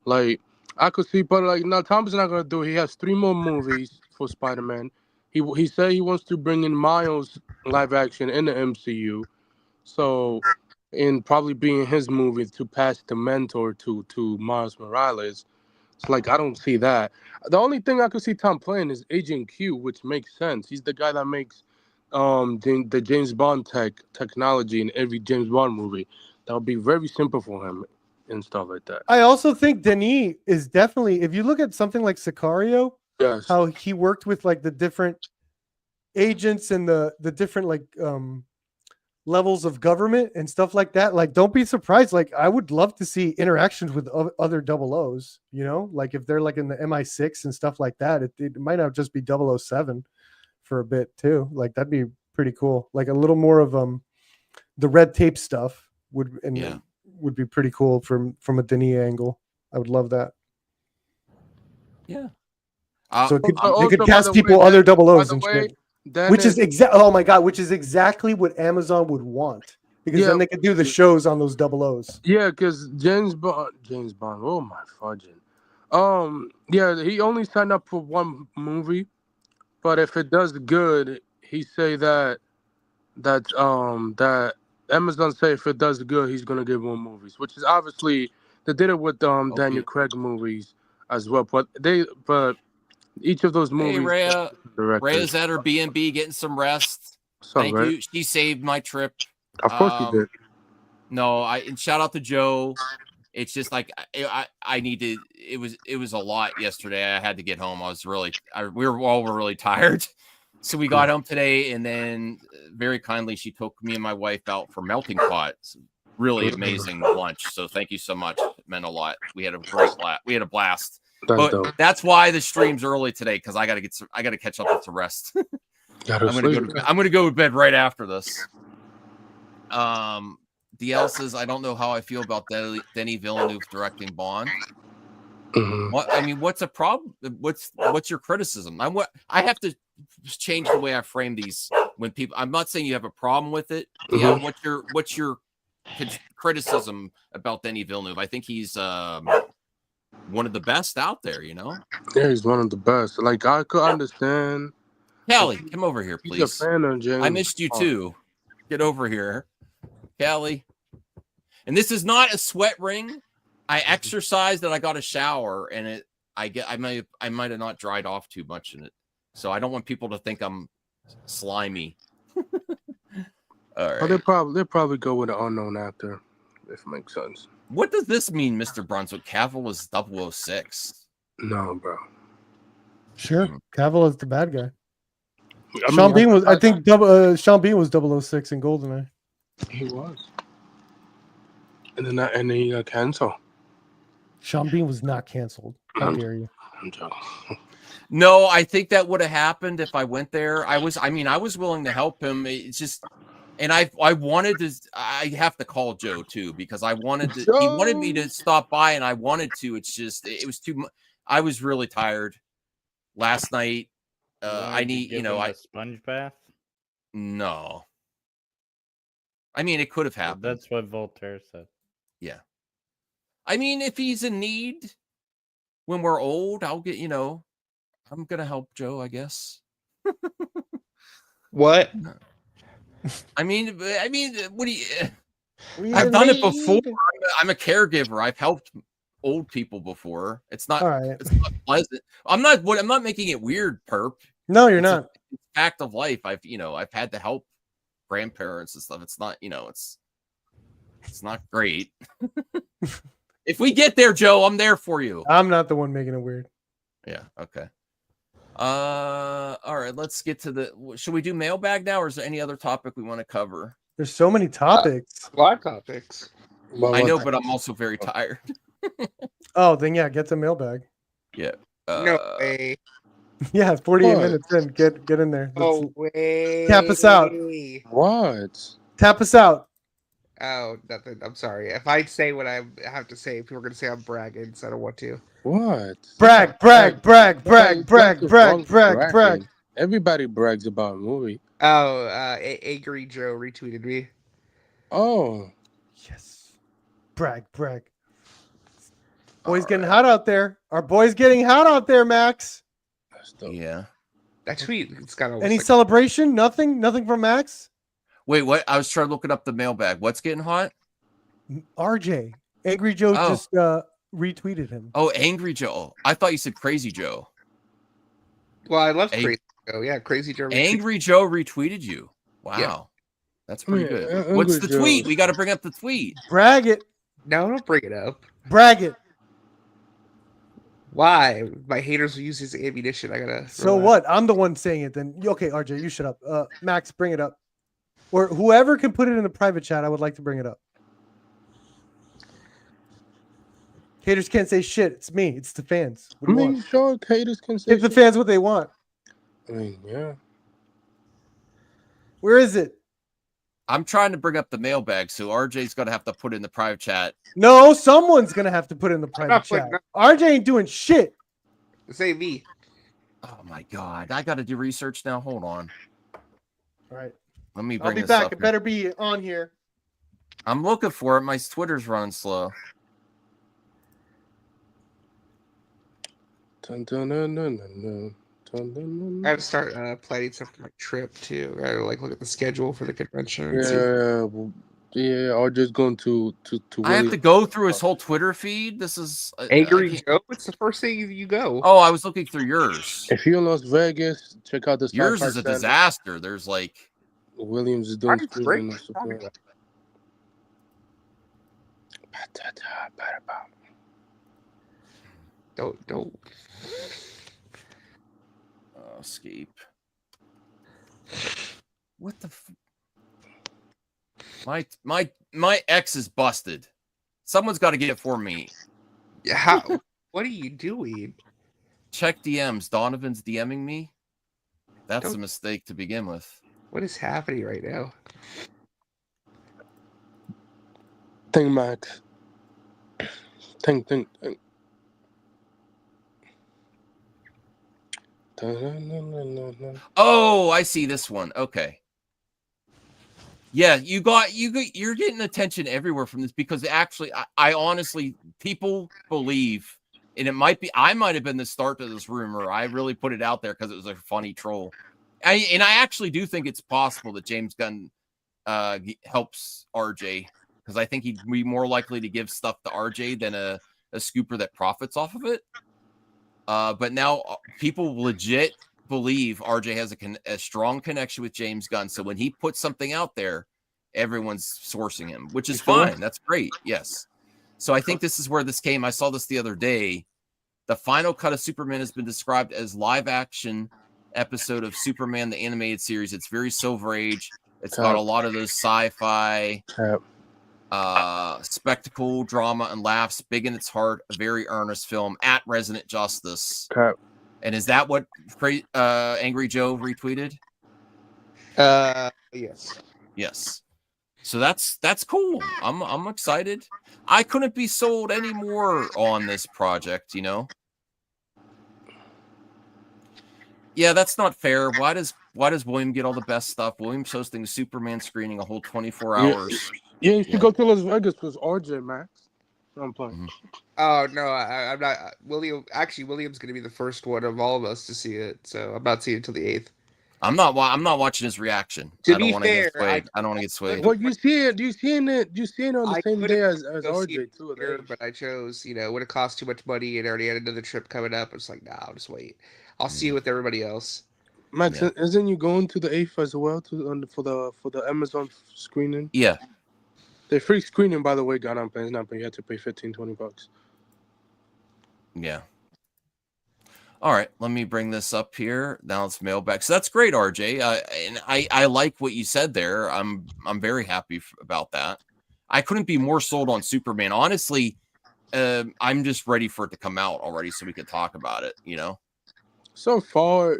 Like I could see, but like now Tom's not gonna do it. He has 3 more movies for Spider-Man. He said he wants to bring in Miles live action in the MCU, so. And probably being his movie to pass the mentor to Miles Morales. It's like I don't see that. The only thing I could see Tom playing is Agent Q, which makes sense. He's the guy that makes the James Bond technology in every James Bond movie. That would be very simple for him and stuff like that. I also think Denis is definitely, if you look at something like Sicario, Yes. how he worked with like the different agents and the different like levels of government and stuff like that. Like, don't be surprised. Like, I would love to see interactions with other 00s, you know, like if they're like in the MI6 and stuff like that, it might not just be 007 for a bit too. Like, that'd be pretty cool. Like a little more of the red tape stuff would be pretty cool from a Denis angle. I would love that. Yeah. So they also, could by cast the people way, other by 00s the and way, shit. that Which is- is oh my god, which is exactly what Amazon would want. Because then they could do the shows on those 00s. Yeah, because James Bond. Oh my fudging. Yeah, he only signed up for one movie, but if it does good, he say that Amazon say if it does good, he's gonna give more movies, which is obviously they did it with Daniel Craig movies as well. But each of those movies. Hey, Rhea. directors. Rhea's at her B&B getting some rest. What's up, Thank Rhea? you. She saved my trip. Of course you did. No, and shout out to Joe. It's just like I need to. It was a lot yesterday. I had to get home. We were all really tired, so we got home today, and then very kindly she took me and my wife out for melting pot. Really amazing lunch. So thank you so much. It meant a lot. We had a great blast. We had a blast. That's dope. That's why the stream's early today, because I gotta catch up with the rest. I'm gonna go to bed right after this. DL says, I don't know how I feel about Denis Villeneuve directing Bond. What's a problem? What's your criticism? I have to change the way I frame these when people. I'm not saying you have a problem with it. Yeah, what's your criticism about Denis Villeneuve? I think he's one of the best out there. You know. Yeah, he's one of the best. Like, I could understand. Callie, come over here, please. He's a fan of James I missed you too. Get over here, Callie. And this is not a sweat ring. I exercised and I got a shower, and I might have not dried off too much in it. So I don't want people to think I'm slimy. All right. Well, they'll probably go with an unknown actor, if it makes sense. What does this mean, Mr. Brunswick? Cavill is 006. No, bro. Sure. Cavill is the bad guy. I Sean mean, Bean was, I think Sean Bean was 006 in GoldenEye. He was. And then he got canceled. Sean Bean was not canceled. How dare you? I'm joking. No, I think that would have happened if I went there. I was willing to help him. It's just, and I wanted to. I have to call Joe too, because I wanted to. He wanted me to stop by, and I wanted to. It's just, it was too much. I was really tired last night. I need, a sponge bath. No. I mean, it could have happened. That's what Voltaire said. Yeah. I mean, if he's in need when we're old, I'll get, I'm going to help Joe, I guess. What? I mean, what do you, I've done it before. I'm a caregiver. I've helped old people before. It's not, it's not pleasant. I'm not making it weird, perp. No, you're not. It's a fact of life. I've had to help grandparents and stuff. It's not, it's not great. If we get there, Joe, I'm there for you. I'm not the one making it weird. Yeah. Okay. All right. Let's get to should we do mailbag now, or is there any other topic we want to cover? There's so many topics. A lot of topics. I know, but I'm also very tired. Oh, then yeah, get the mailbag. Yeah. No way. Yeah, 48 minutes in. Get in there. Oh, wait. Tap us out. What? Tap us out. Oh, nothing. I'm sorry. If I say what I have to say, people are going to say I'm bragging, so I don't want to. What? Brag. Everybody brags about a movie. Oh, Angry Joe retweeted me. Oh. Yes. Brag. Boys getting hot out there. Our boys getting hot out there, Max. Yeah. That tweet, it's got any celebration? Nothing from Max? Wait, what? I was trying to look it up the mailbag. What's getting hot? RJ. Angry Joe just retweeted him. Oh, Angry Joe. I thought you said Crazy Joe. Well, I love Crazy Oh yeah, Crazy Joe. Angry Joe retweeted you. Wow. Yeah. That's pretty Yeah, good. What's Angry the Joe. tweet? We got to bring up the tweet. Brag it. No, don't bring it up. Brag it. Why? My haters will use his ammunition. I gotta. So what? I'm the one saying it then. Okay, RJ, you shut up. Max, bring it up. Or whoever can put it in the private chat, I would like to bring it up. Haters can't say shit. It's me. It's the fans. What I do you mean, want? sure, haters can say Give the shit. fans what they want. I mean, yeah. Where is it? I'm trying to bring up the mailbag, so RJ's going to have to put in the private chat. No, someone's gonna have to put in the private chat. RJ ain't doing shit. Say me. Oh my god, I got to do research now. Hold on. All right. Let me I'll bring be this back. up It here. better be on here. I'm looking for it. My Twitter's running slow. Dun, dun, dun, dun, dun, dun. Dun, dun, dun. I have to start planning something for my trip too. I gotta like look at the schedule for the convention. and see. Yeah, or just going to I have to go through his whole Twitter feed. This is Angry Joe. It's the first thing you go. Oh, I was looking through yours. If you're in Las Vegas, check out the Yours Sci-Fi is a Center. disaster. There's like Williams is doing Mine's streaming great. and support. Don't. Escape. What the? My X is busted. Someone's got to get it for me. How? What are you doing? Check DMs. Donovan's DMing me. That's Don't- a mistake to begin with. What is happening right now? Think, Max. Think. Dun, dun, dun, dun, dun, dun. Oh, I see this one. Okay. Yeah, you're getting attention everywhere from this because actually, I honestly, people believe, and it might be, I might have been the start to this rumor. I really put it out there because it was a funny troll. And I actually do think it's possible that James Gunn helps RJ because I think he'd be more likely to give stuff to RJ than a scooper that profits off of it. But now people legit believe RJ has a strong connection with James Gunn. So when he puts something out there, everyone's sourcing him, which is fine. That's great. Yes. So I think this is where this came. I saw this the other day. The final cut of Superman has been described as live action episode of Superman, the animated series. It's very Silver Age. It's got a lot of those sci-fi, spectacle, drama, and laughs. Big in its heart. A very earnest film at Resident Justice. And is that what Angry Joe retweeted? Yes. Yes. So that's cool. I'm excited. I couldn't be sold any more on this project, you know. Yeah, that's not fair. Why does William get all the best stuff? William's hosting a Superman screening a whole 24 hours. Yeah, you should go to Las Vegas with RJ, Max. I'm playing. Oh no, I'm not. William's gonna be the first one of all of us to see it, so I'm not seeing it until the 8th. I'm not watching his reaction. To I don't be want to fair, get swayed. I don't want to get swayed. Well, you see it on the same day as Go see RJ it too. here, but I chose, it would have cost too much money and already had another trip coming up. I was like, nah, I'll just wait. I'll see you with everybody else. Max, isn't you going to the 8th as well for the Amazon screening? Yeah. The free screening, by the way, got on pay. It's not paying. You have to pay $15-$20. Yeah. All right, let me bring this up here. Now it's mailbag. So that's great, RJ. And I like what you said there. I'm very happy about that. I couldn't be more sold on Superman. Honestly, I'm just ready for it to come out already so we could talk about it, you know? So far,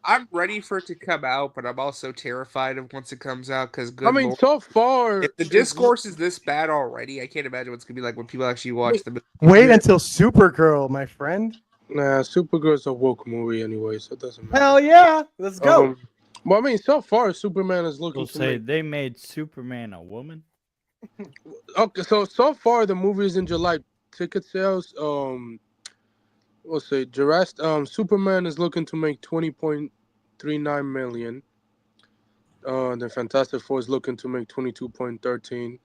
I'm ready for it to come out, but I'm also terrified of once it comes out because so far, if the discourse is this bad already, I can't imagine what's gonna be like when people actually watch the movie. Wait until Supergirl, my friend. Nah, Supergirl's a woke movie anyway, so it doesn't matter. Hell yeah, let's go. Well, I mean, so far, Superman is looking. We'll say they made Superman a woman. Okay, so far the movie is in July. Ticket sales, we'll say Superman is looking to make $20.39 million. The Fantastic Four is looking to make 22.13,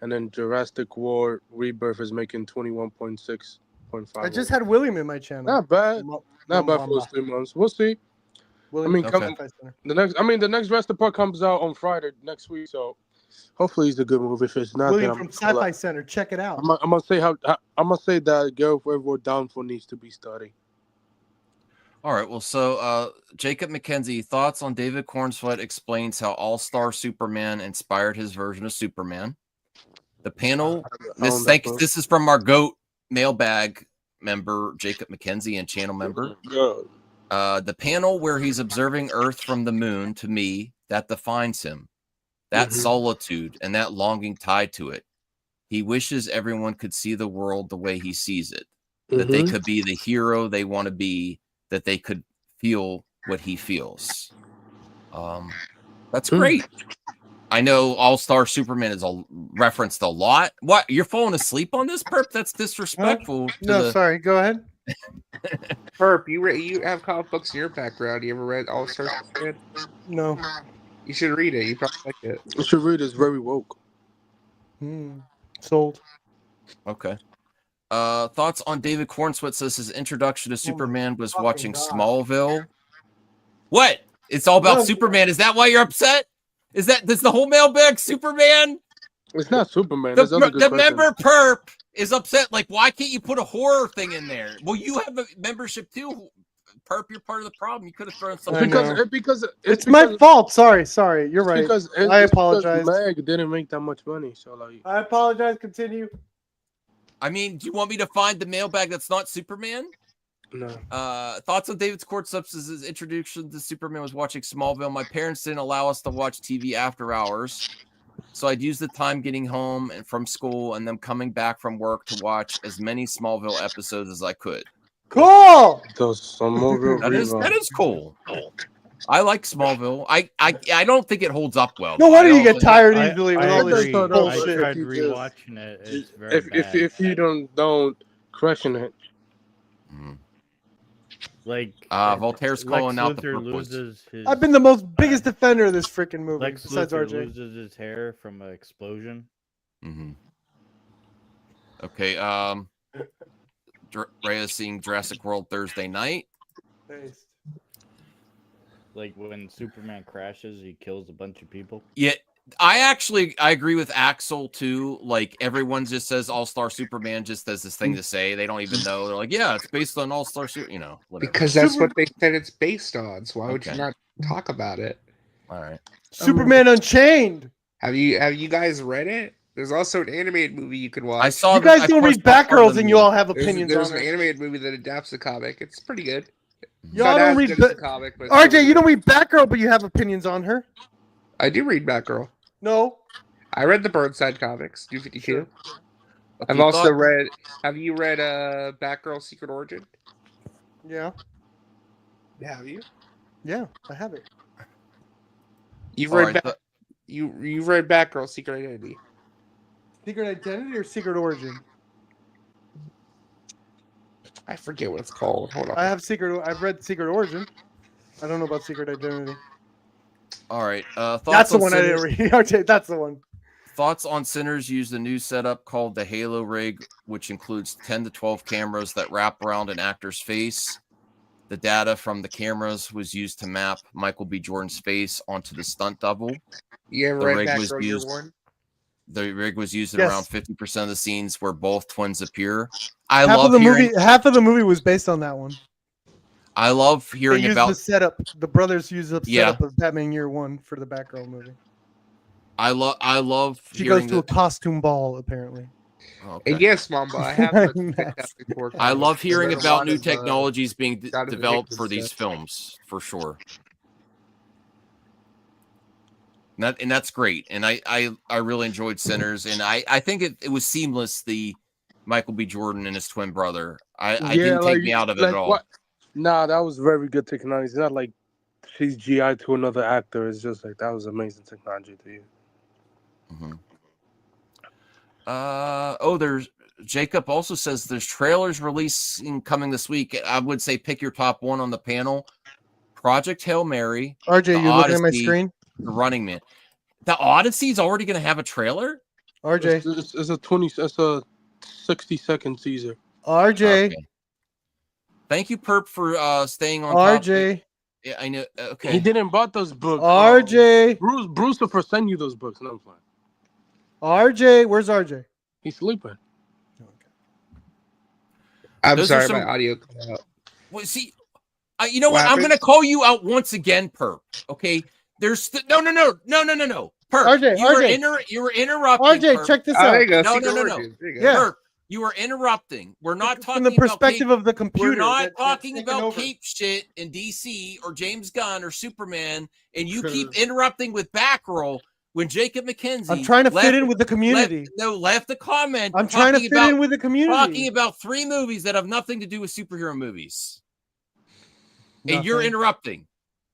and then Jurassic World Rebirth is making 21.6 1.5. I just had William in my channel. Not bad. Mo- Not bad for Mamba. those 3 months. We'll see. William mean, from come- Sci-Fi Center. The next Rest Part comes out on Friday next week, so hopefully it's a good movie. If it's not, William then from I'm Sci-Fi Center. Check it out. I'm gonna say I'm gonna say that Girl Forever Downfall needs to be studied. All right. Well, so Jacob McKenzie, thoughts on David Cornsweet explains how All-Star Superman inspired his version of Superman. The panel. This is from our GOAT Mailbag member Jacob McKenzie and channel member. The panel where he's observing Earth from the moon, to me, that defines him. That solitude and that longing tied to it. He wishes everyone could see the world the way he sees it. That they could be the hero they want to be. That they could feel what he feels. That's great. I know All-Star Superman is referenced a lot. What? You're falling asleep on this, Perp? That's disrespectful. No, sorry. Go ahead. Perp, you have comic books in your background. You ever read All-Star Superman? No. You should read it. You probably like it. You should read it. It's very woke. Sold. Okay. Thoughts on David Cornsweet says his introduction to Superman was watching Smallville. What? It's all about Superman. Is that why you're upset? Is the whole mailbag Superman? It's not Superman. The member Perp is upset. Like, why can't you put a horror thing in there? Well, you have a membership too. Perp, you're part of the problem. You could have thrown something. Because it's my fault. Sorry. You're right. I apologize. Mag didn't make that much money, so like. I apologize. Continue. I mean, do you want me to find the mailbag that's not Superman? No. Thoughts on David Cornsweet's introduction to Superman was watching Smallville. My parents didn't allow us to watch TV after hours, so I'd use the time getting home and from school and then coming back from work to watch as many Smallville episodes as I could. Cool. That is cool. I like Smallville. I don't think it holds up well. No wonder you get tired easily with all this I bullshit. tried rewatching it. It's very bad. If you don't question it. Like Voltaire's calling out the Luthor Perp was- loses his. I've been the most biggest defender of this freaking movie Lex besides Luthor RJ. loses his hair from an explosion. Okay. Rhea's seeing Jurassic World Thursday night. Like when Superman crashes, he kills a bunch of people. Yeah, I agree with Axel too. Like everyone just says All-Star Superman just as this thing to say. They don't even know. They're like, yeah, it's based on All-Star Superman. Whatever. Because that's what they said it's based on. So why would you not talk about it? All right. Superman Unchained. Have you guys read it? There's also an animated movie you can watch. I saw. You guys don't read Batgirls, and you all have opinions There's on an it. animated movie that adapts the comic. It's pretty good. Y'all don't read the comic, but RJ. You don't read Batgirl, but you have opinions on her. I do read Batgirl. No. I read the Burnside comics, New 52. Sure. I've also read. Have you read Batgirl Secret Origin? Yeah. Yeah, have you? Yeah, I have it. You've read you've read Batgirl Secret Identity. Secret Identity or Secret Origin? I forget what it's called. Hold on. I've read Secret Origin. I don't know about Secret Identity. All right. That's the one I didn't read. RJ, that's the one. Thoughts on Sinners used a new setup called the Halo Rig, which includes 10 to 12 cameras that wrap around an actor's face. The data from the cameras was used to map Michael B. Jordan's face onto the stunt double. You ever read Batgirl Year One? The rig was used in Yes. around 50% of the scenes where both twins appear. Half of the movie was based on that one. I love hearing They used about the setup. The brothers used the Yeah. setup of Batman Year One for the Batgirl movie. I love She hearing goes to a costume ball, apparently. Okay. And yes, Mamba, I have read the Fantastic Four I love comics. hearing There's a about lot new of, technologies being lot of developed depicted for these stuff. films, for sure. And that's great. And I really enjoyed Sinners, and I think it was seamless, the Michael B. Jordan and his twin brother. I didn't take me out of it at all. What? Nah, that was very good technology. It's not like she's GI to another actor. It's just like that was amazing technology to you. There's Jacob also says there's trailers releasing coming this week. I would say pick your top one on the panel. Project Hail Mary. RJ, The you looking at my Odyssey, screen? The Running Man. The Odyssey's already going to have a trailer? RJ, It's a 60-second teaser. RJ. Okay. Thank you, Perp, for staying on RJ. topic. Yeah, I know. Okay. He didn't bought those books. RJ. Bruce will send you those books. No, I'm fine. RJ, where's RJ? He's sleeping. I'm Those sorry, are some- my audio cut out. Well, see, you know What what? I'm happened? going to call you out once again, Perp. Okay. There's no. Perp, RJ, you were interrupting. RJ, Perp. check this Oh, out. there you go. No. Secret Origins. There you go. Yeah. Perp, you were interrupting. We're not talking From the perspective about of the computer. We're not that's talking taken about over. cape shit in DC or James Gunn or Superman, and you keep interrupting with Batgirl when Jacob McKenzie. I'm trying to fit in with the community. Left a comment. I'm trying to fit in with the community. Talking about 3 movies that have nothing to do with superhero movies. And you're Nothing. interrupting.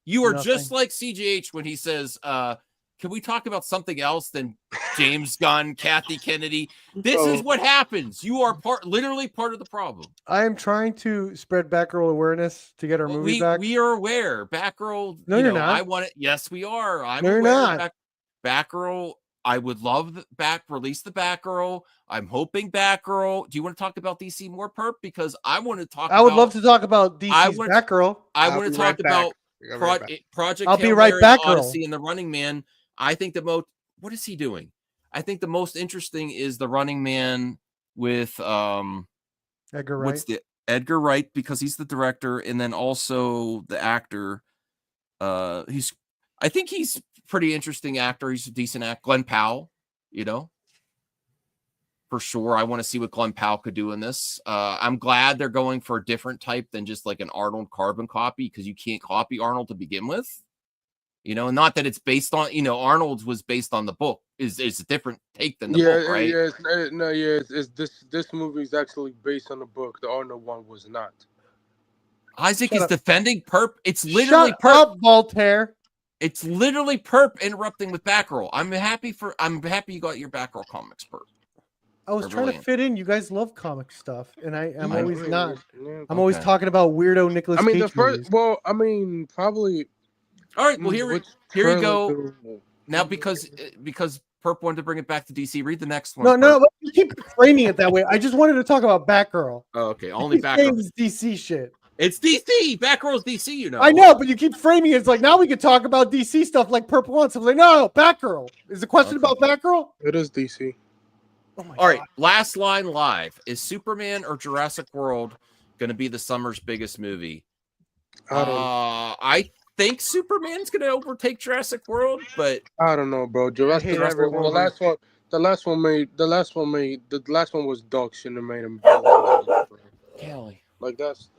You are Nothing. just like CJH when he says, can we talk about something else than James Gunn, Kathy Kennedy? This is what happens. You are literally part of the problem. I am trying to spread Batgirl awareness to get our movie back. We are aware. Batgirl. No, you're not. I want it. Yes, we are. I'm No, you're aware. not. Batgirl. I would love release the Batgirl. I'm hoping Batgirl. Do you want to talk about DC more, Perp? Because I want to talk. I would love to talk about DC's Batgirl. I I'll want to be talk right back. about Project. I'll be Hail right Mary, back, girl. Odyssey, and the Running Man. I think the most. What is he doing? I think the most interesting is the Running Man with Edgar Wright. What's the Edgar Wright, because he's the director, and then also the actor. I think he's a pretty interesting actor. He's a decent actor. Glenn Powell, for sure. I want to see what Glenn Powell could do in this. I'm glad they're going for a different type than just like an Arnold carbon copy, because you can't copy Arnold to begin with. And not that it's based on, Arnold's was based on the book. Is a different take than the book, right? This movie is actually based on the book. The Arnold one was not. Isaac Shut is up. defending Perp. It's literally Shut Perp. up, Voltaire. It's literally Perp interrupting with Batgirl. I'm happy you got your Batgirl comics, Perp. I was They're trying to brilliant. fit in. You guys love comic stuff, and I'm I always agree. not. Yeah. I'm always Okay. talking about weirdo Nicolas Cage the first. movies. Well, probably. All right, well here we trailer go. to- Now because Perp wanted to bring it back to DC. Read the next one. No, Perp. but you keep framing it that way. I just wanted to talk about Batgirl. Oh, okay, only You keep saying Batgirl. it's DC shit. It's DC. Batgirl's DC. I know, but you keep framing it. It's like now we can talk about DC stuff like Purple wants. I'm like, no, Batgirl. Is the question about Batgirl? It is DC. Oh my All right, last line live. Is Superman or Jurassic World going to be the summer's biggest movie? I think Superman's going to overtake Jurassic World, but I don't know, bro. Jurassic World. The last one was dog shit and made him. Kelly. Like that's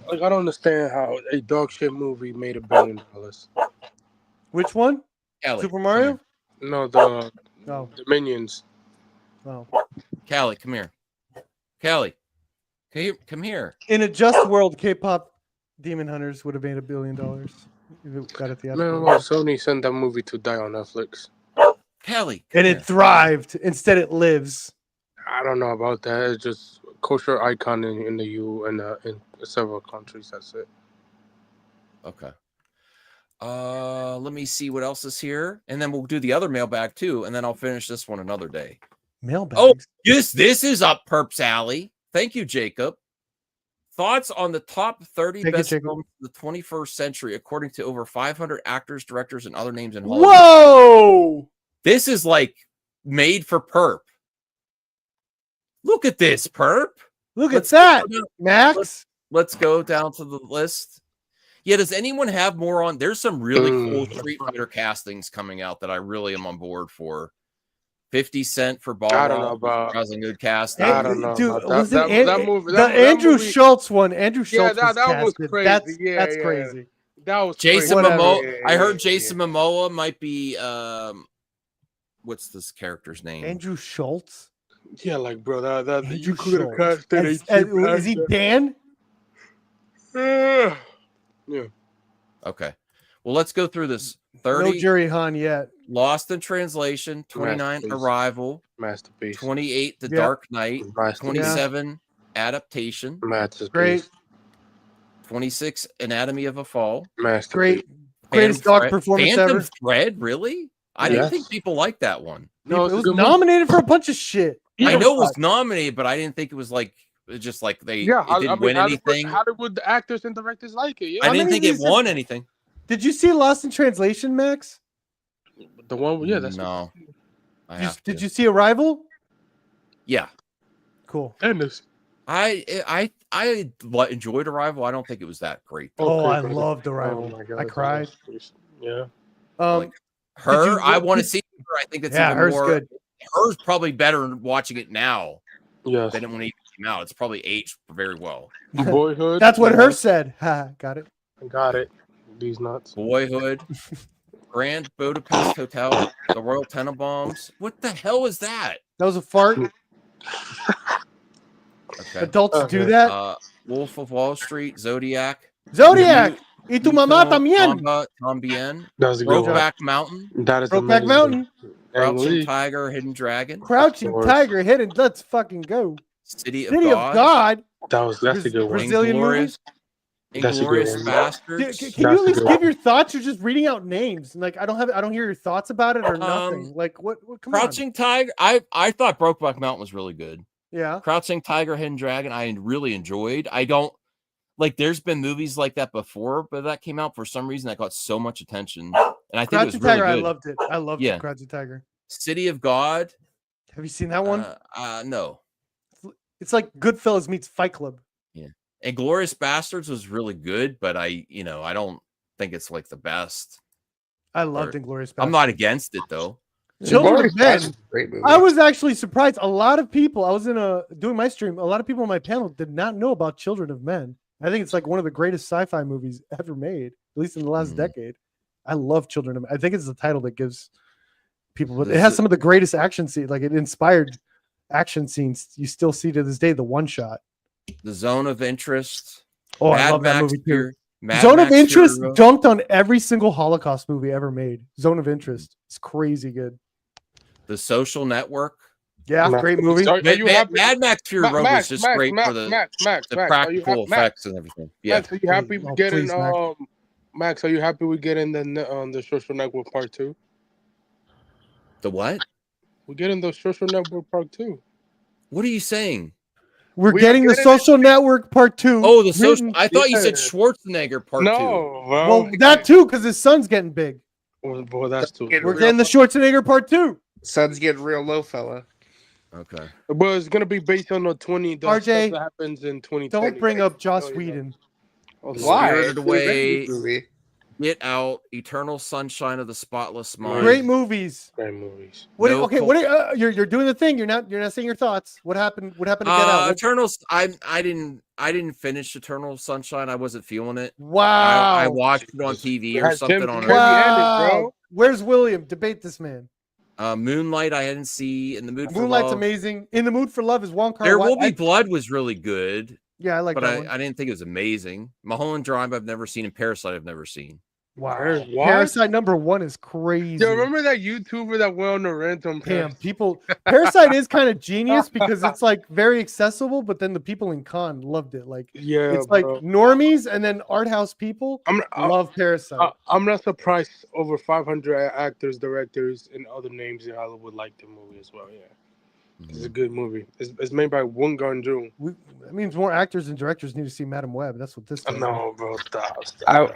like I don't understand how a dog shit movie made $1 billion. Which one? Kelly, Super Mario? No, the Oh, Minions. oh. Callie, come here. Callie, come here. In a just world, K-pop Demon Hunters would have made $1 billion if it got a Man, theatrical. well, Sony sent that movie to die on Netflix. Callie, And it thrived. Instead, it lives. I don't know about that. It's just culture icon in the U and in several countries. That's it. Okay. Let me see what else is here, and then we'll do the other mailbag too, and then I'll finish this one another day. Mailbag. Oh, this is up Perp's alley. Thank you, Jacob. Thoughts on the top 30 Thank you, best Jacob. films of the 21st century, according to over 500 actors, directors, and other names in Hollywood. Whoa! This is like made for Perp. Look at this, Perp. Look Let's at that, go down- Max. Let's go down to the list. Yeah, does anyone have more on? There's some really cool Street Fighter castings coming out that I really am on board for. 50 Cent for Ball. I don't know about. That was a good casting. I don't know Dude, about was that. it That movie. the That Andrew movie, Schultz one? Andrew Schultz that was casted. crazy. That's Yeah. crazy. That was Jason crazy. Momoa. Yeah, I heard yeah, Jason Momoa might be what's this character's name? Andrew Schultz. Yeah, like bro, that Andrew you could have Schultz. casted Is he Dan? Yeah. Okay. Well, let's go through this. No 30 Jerry Han yet. Lost in Translation, 29 Masterpiece. Arrival, Masterpiece. 28 The Yeah. Dark Knight, Masterpiece. 27 Adaptation, Masterpiece. Great, 26 Anatomy of a Fall. Masterpiece. great, greatest dog performance Phantom ever. Thread, really? I didn't Yes. think people liked that one. No, It it's a was good movie. nominated for a bunch of shit. I know it was nominated, but I didn't think it was like just like it didn't win anything. How would the actors and directors like it? Yeah. I didn't think it won anything. Did you see Lost in Translation, Max? The one, yeah, that's no. Did you see Arrival? Yeah. Cool. Goodness. I enjoyed Arrival. I don't think it was that great. Oh, I loved Arrival. Oh my God, I cried. Yeah. Her, I want to see her. I think that's even hers more. good. Hers probably better watching it now Yes. than when it came out. It's probably aged very well. Boyhood. That's what her said. Ha, got it. Got it. These nuts. Boyhood, Grand Budapest Hotel, The Royal Tenenbaums. What the hell is that? That was a fart. Okay. Adults do that. Wolf of Wall Street, Zodiac. Zodiac. Y tu mamá también. También. That was a good one. Brokeback Mountain. That is Brokeback Mountain. Crouching Tiger, Hidden Dragon. Crouching Tiger, Hidden. Let's fucking go. City of God. That's a good one. Brazilian movies. Inglorious Bastards. Can you at least give your thoughts? You're just reading out names. Like I don't hear your thoughts about it or nothing. Like what come Crouching Tiger. I thought Brokeback Mountain was really good. Yeah. Crouching Tiger, Hidden Dragon. I really enjoyed. I don't like. There's been movies like that before, but that came out for some reason that got so much attention, and I think Crouching it was really Tiger, good. I loved it. I loved it. Crouching Tiger. City of God. Have you seen that one? No. It's like Goodfellas meets Fight Club. Yeah. Inglorious Bastards was really good, but I don't think it's like the best. I loved Inglorious Bastards. I'm not against it though. Children of Men. I was actually surprised. A lot of people. I was doing my stream. A lot of people on my panel did not know about Children of Men. I think it's like one of the greatest sci-fi movies ever made, at least in the last decade. I love Children of Men. I think it's the title that gives people. But it has some of the greatest action scenes. Like it inspired action scenes you still see to this day. The One Shot. The Zone of Interest. Oh, Mad I love that Max movie too. Fury- Mad Zone Max of Interest Fury Road. dunked on every single Holocaust movie ever made. Zone of Interest. It's crazy good. The Social Network. Yeah, great movie. Mad Max Fury Road was just great for the practical effects and everything. Yeah. Max, are you happy with getting Max? Are you happy with getting the Social Network Part 2? The what? We're getting the Social Network Part 2. What are you saying? We're getting the Social Network Part 2. Oh, the social. I thought you said Schwarzenegger Part 2. No, well, that too, because his son's getting big. Well, that's too. We're getting the Schwarzenegger Part 2. Sun's getting real low, fella. Okay. But it's gonna be based on the RJ, stuff that happens in 2020. Don't bring up Joss Whedon. Why? Spirited Away, Get Out, Eternal Sunshine of the Spotless Mind. Great movies. Great movies. What? Okay. What? You're doing the thing. You're not saying your thoughts. What happened? What happened to Get Out? Eternal. I didn't finish Eternal Sunshine. I wasn't feeling it. Wow. I watched it on TV or something on. Wow. Where's William? Debate this man. Moonlight. I hadn't seen. In the Mood for Moonlight's Love. amazing. In the Mood for Love is Wong Kar-wai. There Will Be Blood was really good. Yeah, I like but that one. I didn't think it was amazing. Mulholland Drive I've never seen, and Parasite I've never seen. Wow. What? Parasite #1 is crazy. Yo, remember that YouTuber that went on the rant on Damn, Parasite is kind of genius because it's like very accessible, but then the people in Cannes loved it. Like, it's like normies and then art house people love Parasite. I'm not surprised over 500 actors, directors, and other names in Hollywood like the movie as well. Yeah. It's a good movie. It's made by Wong Kar-wai. That means more actors and directors need to see Madam Web. That's what this does. No, bro, stop. I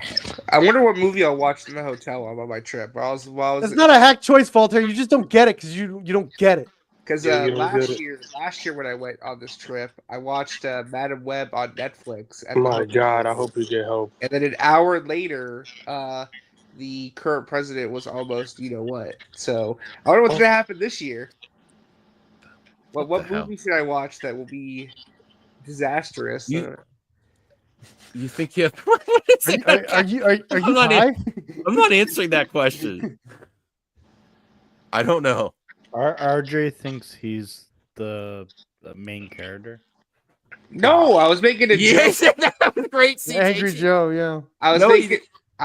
wonder what movie I'll watch in the hotel while I'm on my trip. That's not a hack choice, Walter. You just don't get it because you don't get it. Because last year when I went on this trip, I watched Madam Web on Netflix. My God, I hope you get help. And then an hour later, the current president was almost, you know what. So I wonder what's going to happen this year. What movie should I watch that will be disastrous? You think you have? Are you high? I'm not answering that question. I don't know. RJ thinks he's the main character. No, I was making a joke. That was great. Angry Joe, yeah. I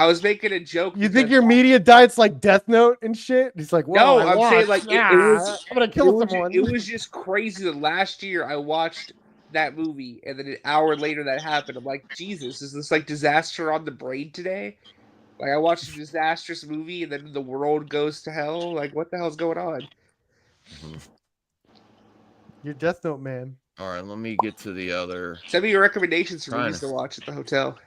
was making a joke. You think your media diet's like Death Note and shit? He's like, well, no, I'm saying like it was. I'm gonna kill someone. It was just crazy that last year I watched that movie, and then an hour later that happened. I'm like, Jesus, is this like disaster on the brain today? Like I watched a disastrous movie, and then the world goes to hell. Like, what the hell's going on? You're Death Note man. All right, let me get to the other. Send me your recommendations for Trying movies to- to watch at the hotel.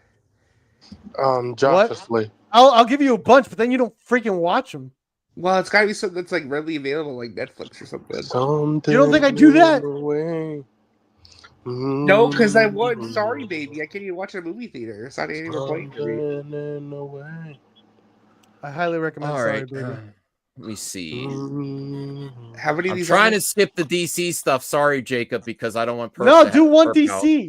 Justice League. I'll give you a bunch, but then you don't freaking watch them. Well, it's got to be something that's like readily available, like Netflix or something. You don't think I do that? No, because I won. Sorry, baby. I can't even watch it at a movie theater. It's not anywhere playing for me. I highly recommend All Sorry right, Baby. let me see. How many of I'm these? trying are to skip the DC stuff. Sorry, Jacob, because I don't want. Perp No, to do have one Perp out. DC.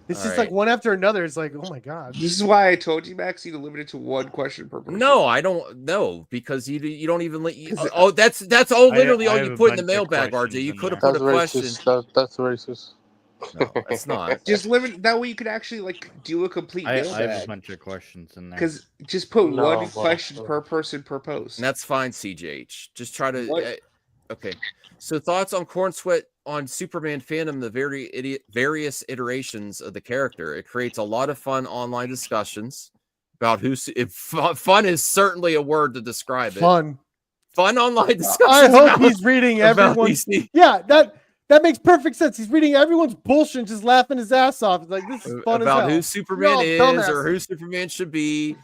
It's All just right. like one after another. It's like, oh my god. This is why I told you, Max, you to limit it to one question per person. No, I don't know because you don't even let you. 'Cause Oh, that's literally I all have you a put in the bunch of mailbag, questions RJ. You in could have there. put That's a question. racist. That's racist. No, it's not. Just limit that way you can actually like do a complete I have a mailbag. bunch of questions in there. Because just put No, one well, question per person per post. And that's fine, CJH. Just try to. What? Okay. So thoughts on Corn Sweat on Superman fandom, the various iterations of the character. It creates a lot of fun online discussions about fun is certainly a word to describe it. Fun. Fun online I discussions. hope about- he's reading about everyone's. DC. Yeah, that makes perfect sense. He's reading everyone's bullshit and just laughing his ass off. It's like, this is fun as about hell. who Superman Y'all is or dumbasses. who Superman should be.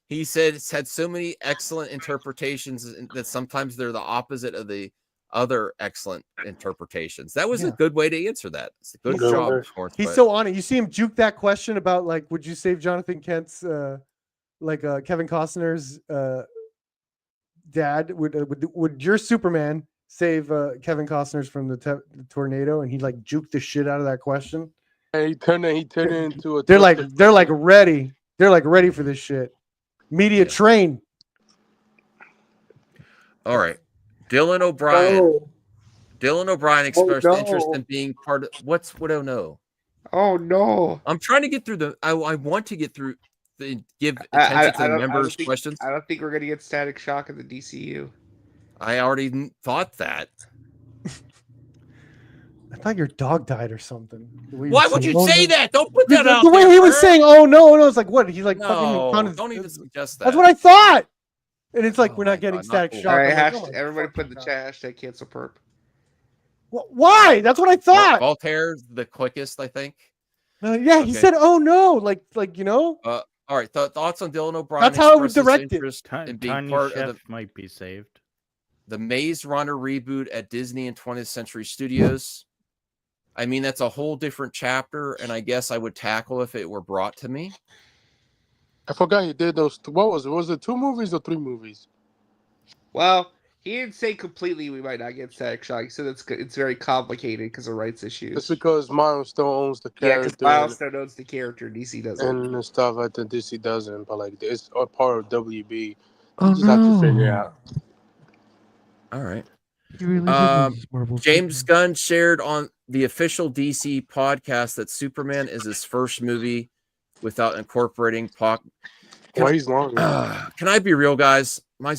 He said it's had so many excellent interpretations that sometimes they're the opposite of the other excellent interpretations. That was a good way to answer that. It's a good Good job. work. Corn He's Sweat. so on it. You see him juke that question about like, would you save Jonathan Kent's Kevin Costner's dad? Would your Superman save Kevin Costner's from the tornado? And he like juked the shit out of that question. He turned it into a. They're like ready. They're like ready for this shit. Media train. All right. Dylan O'Brien. No. Dylan O'Brien expressed no. interest in being part of what oh no. Oh no. I'm trying to get through I want to get through give I attention to the don't members' think, questions. I don't think we're gonna get Static Shock in the DCU. I already thought that. I thought your dog died or something. Why would you say that? Don't put that out The way there, he was Bert. saying, "Oh no," it's like what? He's like No, fucking. don't even suggest that. That's what I thought. And it's like Oh we're my not getting God, not Static cool. Shock. All right, I'm like, oh my everybody put in the fucking chat hashtag cancel perp. Why? That's what I thought. Voltaire's the quickest, I think. Yeah, he Okay. said, "Oh no," like you know. All right. Thoughts on Dylan O'Brien? That's how it was expressed his directed. interest in being Tanya part Chef of might be saved. the Maze Runner reboot at Disney and 20th Century Studios. I mean, that's a whole different chapter, and I guess I would tackle if it were brought to me. I forgot he did those. What was it? 2 movies or 3 movies? Well, he didn't say completely we might not get Static Shock. He said it's very complicated because of rights issues. It's because Milestone owns the Yeah, because character. Milestone owns the character, DC doesn't. and stuff like that. DC doesn't, but like it's a part of WB. You just have to figure it out. All right. You really James Gunn shared on the official DC podcast that Superman is his first movie without incorporating Pac. Well, he's long. Can I be real, guys? I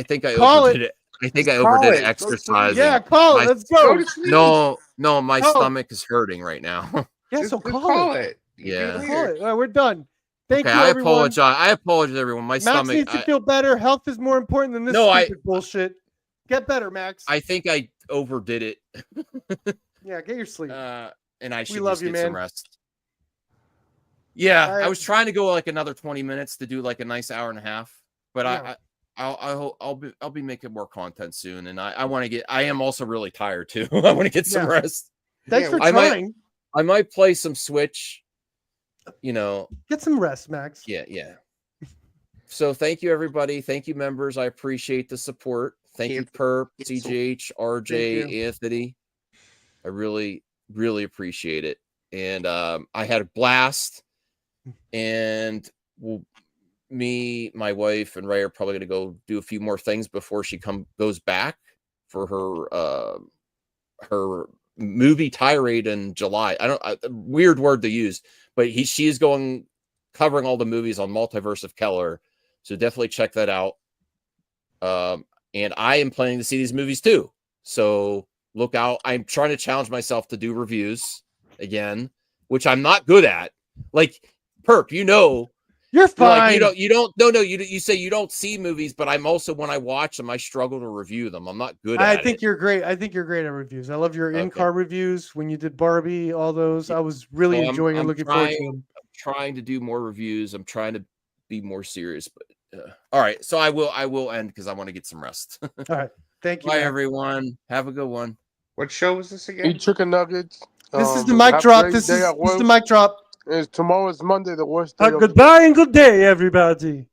think I Call overdid it. I think I overdid it exercising. Yeah, call it. Let's go. No, my Oh. stomach is hurting right now. Yeah, so call it. Yeah. Call it. All right, we're done. Thank Okay, you, I everyone. apologize. I apologize, everyone. My Max stomach. needs to feel better. Health is more important than this No, stupid bullshit. Get better, Max. I think I overdid it. Yeah, get your sleep. And I should love just you, get some man. rest. Yeah, All right. I was trying to go like another 20 minutes to do like a nice hour and a half, but Yeah. I'll be making more content soon, and I want to get. I am also really tired too. I want to get some Yeah. rest. Thanks for I trying. I might play some Switch. You know. Get some rest, Max. Yeah. So thank you, everybody. Thank you, members. I appreciate the support. Thank you, Perp, CGH, RJ, Thank Anthony. I really, really appreciate it. And I had a blast. And me, my wife, and Ray are probably going to go do a few more things before she goes back for her movie tirade in July. Weird word to use, but she is covering all the movies on Multiverse of Keller. So definitely check that out. And I am planning to see these movies too. So look out. I'm trying to challenge myself to do reviews again, which I'm not good at. Like Perp, You're fine. Like, you don't. No. You say you don't see movies, but I'm also when I watch them, I struggle to review them. I'm not good at it. I think you're great. I think you're great at reviews. I love your in-car reviews when you did Barbie. All those. I was really So enjoying and I'm looking forward to trying- them. I'm trying to do more reviews. I'm trying to be more serious, but all right. So I will end because I want to get some rest. All right. Thank you. Bye, Matt. everyone. Have a good one. What show was this again? Eat chicken nuggets. This is the mic have a drop. great This day is at the work. mic drop. Tomorrow's Monday, the worst day of the Goodbye and good day, everybody.